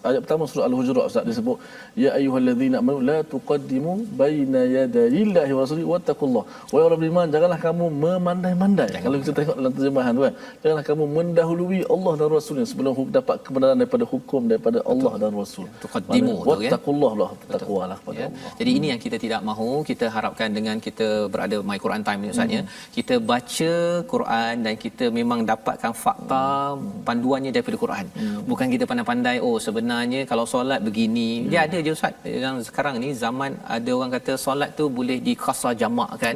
Speaker 1: ayat pertama surah Al-Hujurat Ustaz, disebut ya ayyuhallazina amanu la tuqaddimu baina yadayillahi wa rasulihi wattaqullah. Wahai orang beriman, janganlah kamu memandai-mandai. Kalau kita tengok dalam terjemahan tu kan, janganlah kamu mendahului Allah dan Rasulnya sebelum dapat kebenaran daripada hukum daripada Allah dan Rasul.
Speaker 2: Tuqaddimu tu kan,
Speaker 1: wattaqullah lah, takwalah pada Allah.
Speaker 2: Jadi ini yang kita tidak mahu. Kita harapkan dengan kita berada My Quran Time ni Ustaz ya, kita baca Quran dan kita memang dapatkan fakta panduannya daripada Quran. Bukan kita pandai-pandai sebenarnya kalau solat begini. Dia ada je Ustaz, yang sekarang ni zaman ada orang kata solat tu boleh diqasar jamak kan,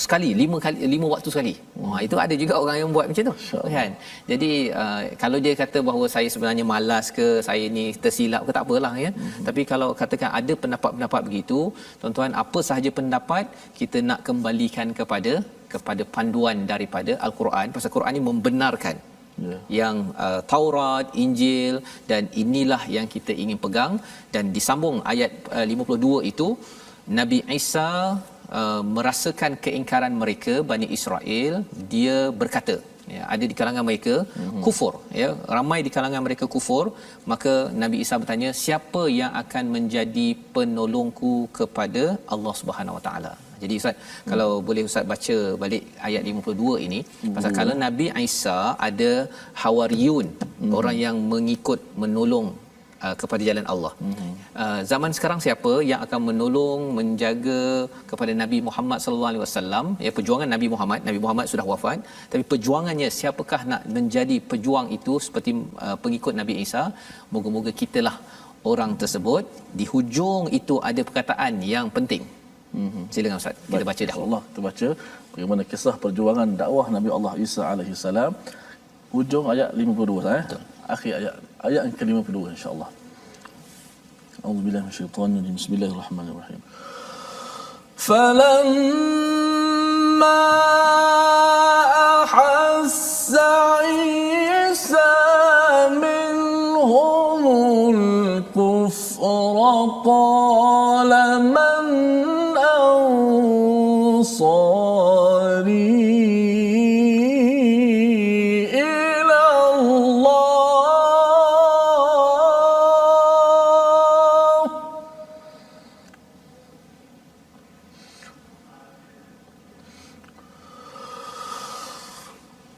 Speaker 2: sekali 5 waktu sekali. Itu ada juga orang yang buat macam tu kan. Jadi kalau dia kata bahawa saya sebenarnya malas ke, saya ni tersilap ke, tak apalah ya. Tapi kalau katakan ada pendapat-pendapat begitu, tuan-tuan, apa sahaja pendapat, kita nak kembalikan kepada panduan daripada Al-Quran. Pasal Quran ni membenarkan yang Taurat, Injil, dan inilah yang kita ingin pegang. Dan disambung ayat 52 itu, Nabi Isa merasakan keingkaran mereka, Bani Israel. Dia berkata, ya, ada di kalangan mereka kufur, ya, ramai di kalangan mereka kufur. Maka Nabi Isa bertanya, siapa yang akan menjadi penolongku kepada Allah Subhanahu Wa Taala? Jadi Ustaz, kalau boleh Ustaz baca balik ayat 52 ini, pasal kalau Nabi Isa ada hawariyun, orang yang mengikut menolong kepada jalan Allah. Zaman sekarang siapa yang akan menolong, menjaga kepada Nabi Muhammad sallallahu alaihi wasallam? Ya, perjuangan Nabi Muhammad. Nabi Muhammad sudah wafat, tapi perjuangannya siapakah nak menjadi pejuang itu seperti pengikut Nabi Isa? Moga-moga kitalah orang tersebut. Di hujung itu ada perkataan yang penting. Silakan Ustaz, kita baca dah.
Speaker 1: Allah, kita baca bagaimana kisah perjuangan dakwah Nabi Allah Isa alaihi salam. Hujung ayat 52 akhir ayat yang ke-52 insya-Allah. A'udzubillahi minasyaitonir rajim. Bismillahirrahmanirrahim. Falamma ahassa Isa minhumul kufra qala man ansari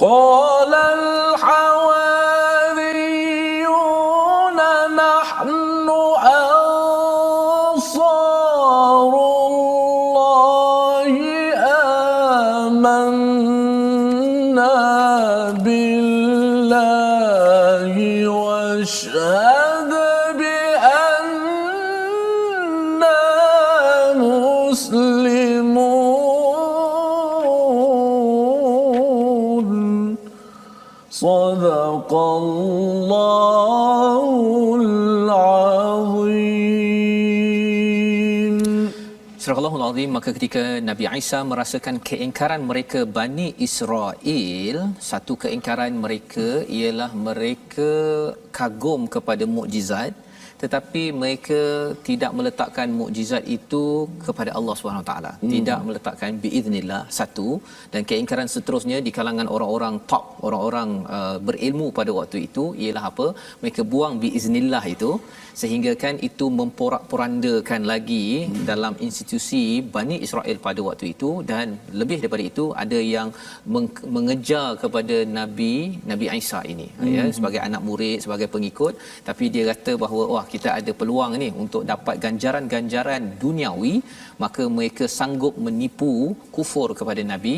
Speaker 1: قال الحواريون نحن أنصار الله آمنا بالله واشهد بأننا مسلمون صدق الله العظيم.
Speaker 2: Surah Al-Azim. Maka ketika Nabi Isa merasakan keingkaran mereka Bani Israel, satu keingkaran mereka ialah mereka kagum kepada mukjizat, tetapi mereka tidak meletakkan mukjizat itu kepada Allah Subhanahu taala, tidak meletakkan biiznillah, satu. Dan keingkaran seterusnya di kalangan orang-orang top, orang-orang berilmu pada waktu itu ialah apa? Mereka buang biiznillah itu, sehingga kan itu memporak-porandakan lagi dalam institusi Bani Israel pada waktu itu. Dan lebih daripada itu, ada yang mengejar kepada Nabi Isa ini, ya, sebagai anak murid, sebagai pengikut. Tapi dia kata bahawa wah, kita ada peluang ni untuk dapat ganjaran-ganjaran duniawi, maka mereka sanggup menipu, kufur kepada Nabi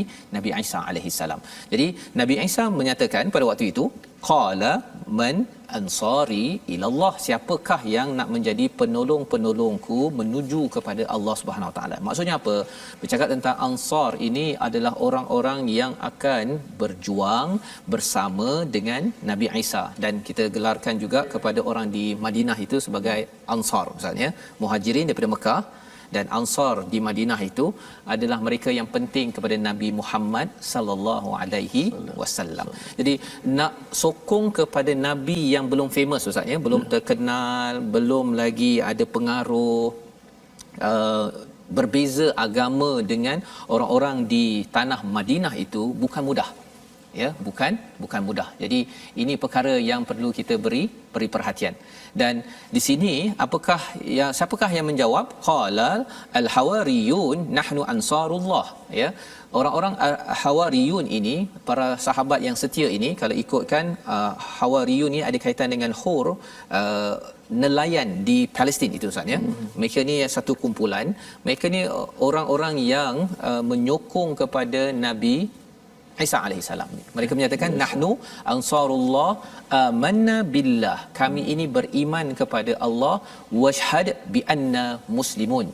Speaker 2: Isa alaihi salam. Jadi Nabi Isa menyatakan pada waktu itu, qala man ansari ilallah, siapakah yang nak menjadi penolong-penolongku menuju kepada Allah Subhanahu Wa Taala? Maksudnya apa? Bercakap tentang ansar ini adalah orang-orang yang akan berjuang bersama dengan Nabi Isa, dan kita gelarkan juga kepada orang di Madinah itu sebagai ansar, misalnya muhajirin daripada Mekah dan ansar di Madinah itu adalah mereka yang penting kepada Nabi Muhammad sallallahu alaihi wasallam. Jadi nak sokong kepada nabi yang belum famous, ustaz ya, belum terkenal, belum lagi ada pengaruh, berbeza agama dengan orang-orang di tanah Madinah itu bukan mudah. Ya, bukan mudah. Jadi ini perkara yang perlu kita beri perhatian. Dan di sini siapakah yang menjawab? Qala al-hawariyun nahnu ansarullah, ya. Orang-orang hawariyun ini, para sahabat yang setia ini, kalau ikutkan hawariyun ni ada kaitan dengan hur, nelayan di Palestin itu, ustaz ya. Mereka ni satu kumpulan, mereka ni orang-orang yang menyokong kepada Nabi Isa alaihissalam. Mereka menyatakan nahnu ansarullah amanna billah, kami ini beriman kepada Allah, washhad bi anna muslimun,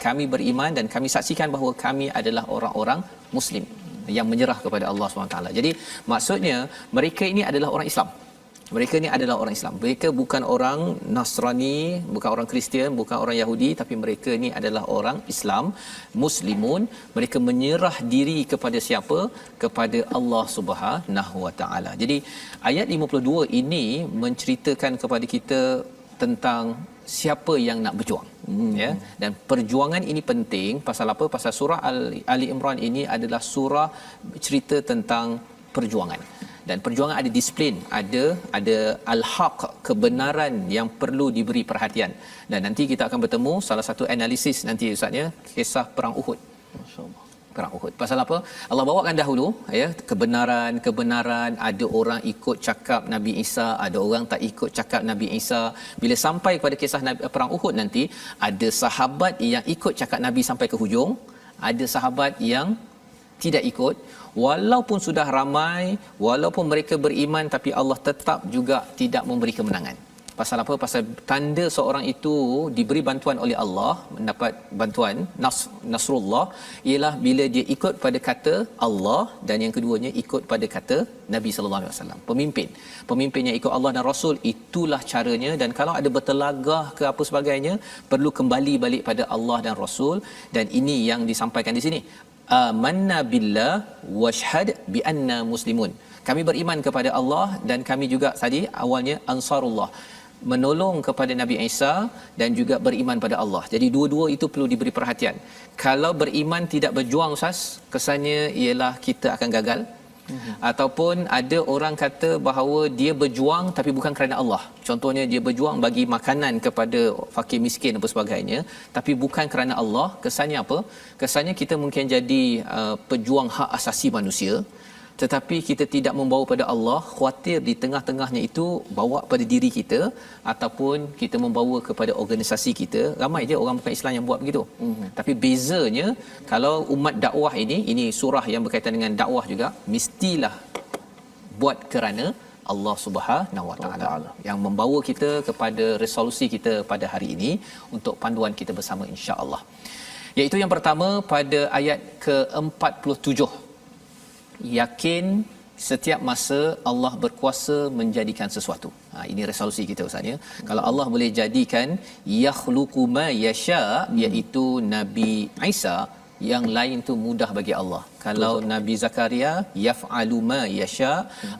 Speaker 2: kami beriman dan kami saksikan bahawa kami adalah orang-orang muslim yang menyerah kepada Allah SWT. Jadi maksudnya mereka ini adalah orang Islam. Mereka ni adalah orang Islam. Mereka bukan orang Nasrani, bukan orang Kristian, bukan orang Yahudi, tapi mereka ni adalah orang Islam, muslimun. Mereka menyerah diri kepada siapa? Kepada Allah Subhanahu Wa Taala. Jadi ayat 52 ini menceritakan kepada kita tentang siapa yang nak berjuang, ya. Dan perjuangan ini penting. Pasal apa? Pasal surah Ali Imran ini adalah surah cerita tentang perjuangan. dan perjuangan ada disiplin, ada al-haq, kebenaran yang perlu diberi perhatian. Dan nanti kita akan bertemu salah satu analisis nanti ustaz ya, kisah perang Uhud.
Speaker 1: Masya-Allah.
Speaker 2: Perang Uhud. Pasal apa? Allah bawakan dahulu ya, kebenaran, ada orang ikut cakap Nabi Isa, ada orang tak ikut cakap Nabi Isa. Bila sampai kepada kisah perang Uhud nanti, ada sahabat yang ikut cakap Nabi sampai ke hujung, ada sahabat yang tidak ikut, walaupun sudah ramai, walaupun mereka beriman, tapi Allah tetap juga tidak memberi kemenangan. Pasal apa? Pasal tanda seorang itu diberi bantuan oleh Allah, mendapat bantuan Nasrullah, ialah bila dia ikut pada kata Allah, dan yang keduanya ikut pada kata Nabi sallallahu alaihi wasallam. Pemimpin yang ikut Allah dan Rasul, itulah caranya. Dan kalau ada bertelagah ke apa sebagainya, perlu kembali balik pada Allah dan Rasul. Dan ini yang disampaikan di sini, amanna billah washhad bi anna muslimun. Kami beriman kepada Allah dan kami juga tadi awalnya ansarullah, menolong kepada Nabi Isa dan juga beriman pada Allah. Jadi dua-dua itu perlu diberi perhatian. Kalau beriman tidak berjuang ustaz, kesannya ialah kita akan gagal. Ataupun ada orang kata bahawa dia berjuang tapi bukan kerana Allah. Contohnya dia berjuang bagi makanan kepada fakir miskin dan sebagainya, tapi bukan kerana Allah. Kesannya apa? Kesannya kita mungkin jadi pejuang hak asasi manusia, tetapi kita tidak membawa pada Allah. Khawatir di tengah-tengahnya itu bawa pada diri kita, ataupun kita membawa kepada organisasi kita. Ramai je orang bukan Islam yang buat begitu. Tapi bezanya, kalau umat dakwah ini surah yang berkaitan dengan dakwah juga, mestilah buat kerana Allah Subhanahu Wa Taala, yang membawa kita kepada resolusi kita pada hari ini untuk panduan kita bersama insya-Allah. Iaitu yang pertama pada ayat ke-47, yakin setiap masa Allah berkuasa menjadikan sesuatu. Ini resolusi kita ustaz ya. Kalau Allah boleh jadikan yakhluqu ma yasha, iaitu Nabi Isa, yang lain tu mudah bagi Allah. Kalau Nabi Zakaria yaf'alu ma yasha,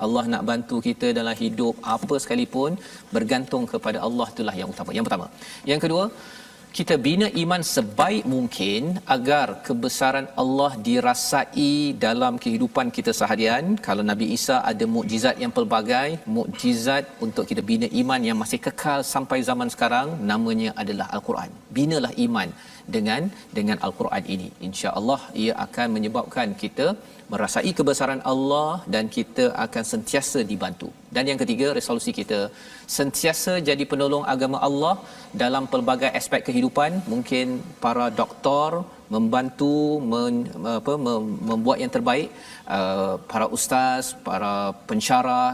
Speaker 2: Allah nak bantu kita dalam hidup apa sekalipun, bergantung kepada Allah, itulah yang utama. Yang pertama. Yang kedua, kita bina iman sebaik mungkin agar kebesaran Allah dirasai dalam kehidupan kita seharian. Kalau Nabi Isa ada mukjizat yang pelbagai, mukjizat untuk kita bina iman yang masih kekal sampai zaman sekarang, namanya adalah Al-Quran. Binalah iman dengan Al-Quran ini. Insya-Allah ia akan menyebabkan kita merasai kebesaran Allah dan kita akan sentiasa dibantu. Dan yang ketiga, resolusi kita sentiasa jadi penolong agama Allah dalam pelbagai aspek kehidupan. Mungkin para doktor membantu membuat yang terbaik, para ustaz, para pensyarah,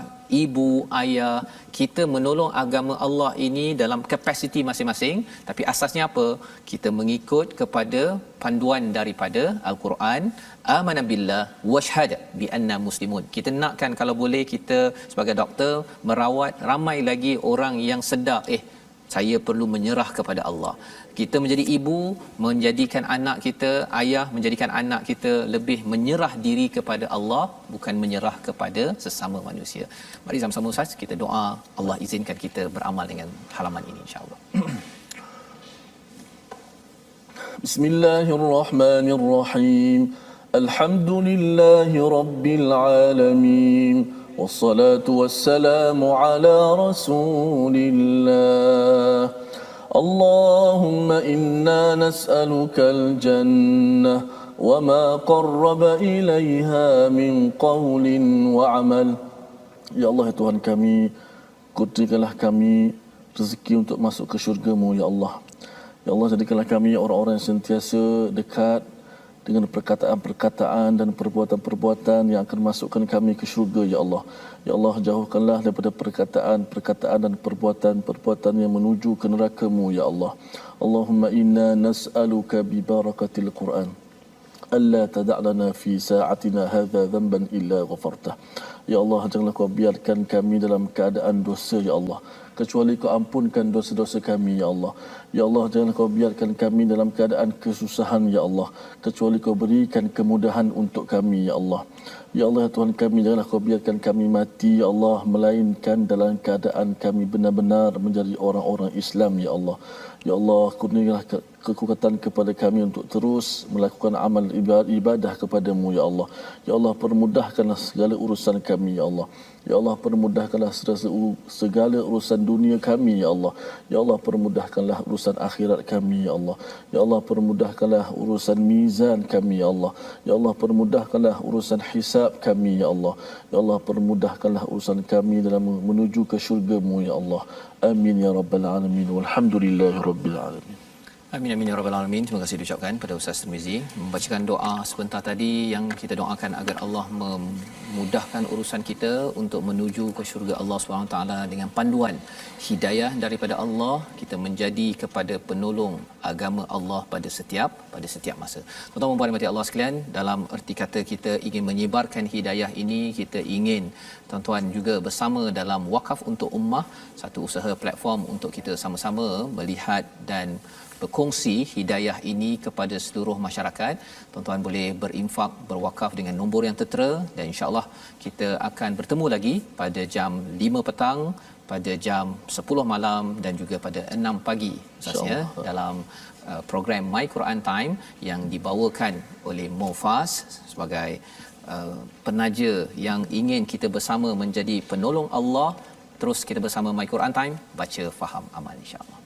Speaker 2: ibu, ayah, kita menolong agama Allah ini dalam kapasiti masing-masing. Tapi asasnya apa? Kita mengikut kepada panduan daripada Al-Quran. Amana billah washhad bi anna muslimun. Kita nakkan kalau boleh kita sebagai doktor merawat ramai lagi orang yang sedar, saya perlu menyerah kepada Allah. Kita menjadi ibu, menjadikan anak kita, ayah menjadikan anak kita lebih menyerah diri kepada Allah, bukan menyerah kepada sesama manusia. Mari sama-sama ustaz kita doa Allah izinkan kita beramal dengan halaman ini insya-Allah.
Speaker 1: Bismillahirrahmanirrahim. Alhamdulillahi rabbil alamin. Wassalatu wassalamu ala rasulillah. Allahumma inna nas'aluka al-jannah wa ma qarraba ilaiha min qawlin wa amal. Ya Allah, ya Tuhan kami, kurniakanlah kami rezeki untuk masuk ke syurga-Mu ya Allah. Ya Allah, jadikanlah kami orang-orang yang sentiasa dekat dengan perkataan-perkataan dan perbuatan-perbuatan yang akan masukkan kami ke syurga ya Allah. Ya Allah, jauhkanlah daripada perkataan-perkataan dan perbuatan-perbuatan yang menuju ke neraka-Mu ya Allah. Allahumma inna nas'aluka bi barakatil Quran alla tada' lana fi sa'atina hadha dhanban illa ghafartah. Ya Allah, janganlah Kau biarkan kami dalam keadaan dosa ya Allah, kecuali Kau ampunkan dosa-dosa kami ya Allah. Ya Allah, janganlah Kau biarkan kami dalam keadaan kesusahan ya Allah, kecuali Kau berikan kemudahan untuk kami ya Allah. Ya Allah, ya Tuhan kami, janganlah Kau biarkan kami mati ya Allah, melainkan dalam keadaan kami benar-benar menjadi orang-orang Islam ya Allah. Ya Allah, kekuatan kepada kami untuk terus melakukan amal ibadah kepadamu ya Allah. Ya Allah, permudahkanlah segala urusan kami ya Allah. Ya Allah, permudahkanlah segala urusan dunia kami ya Allah. Ya Allah, permudahkanlah urusan akhirat kami ya Allah. Ya Allah, permudahkanlah urusan mizan kami ya Allah. Ya Allah, permudahkanlah urusan hisab kami ya Allah. Ya Allah, permudahkanlah urusan kami dalam menuju ke syurga-Mu ya Allah. Amin ya rabbal alamin. Walhamdulillahi rabbil alamin.
Speaker 2: Amin amin ya rabbal alamin. Terima kasih diucapkan pada Ustaz Tirmizi membacakan doa sebentar tadi yang kita doakan agar Allah memudahkan urusan kita untuk menuju ke syurga Allah Subhanahu taala dengan panduan hidayah daripada Allah, kita menjadi kepada penolong agama Allah pada setiap masa. Tuan-tuan dan puan Allah sekalian, dalam erti kata kita ingin menyebarkan hidayah ini, kita ingin tuan-tuan juga bersama dalam Wakaf untuk Ummah, satu usaha platform untuk kita sama-sama melihat dan berkongsi hidayah ini kepada seluruh masyarakat. Tuan-tuan boleh berinfak, berwakaf dengan nombor yang tertera, dan insya-Allah kita akan bertemu lagi pada jam 5 petang, pada jam 10 malam dan juga pada 6 pagi sahaja dalam program My Quran Time yang dibawakan oleh Mufas sebagai penaja yang ingin kita bersama menjadi penolong Allah. Terus kita bersama My Quran Time, baca, faham, amal, insya-Allah.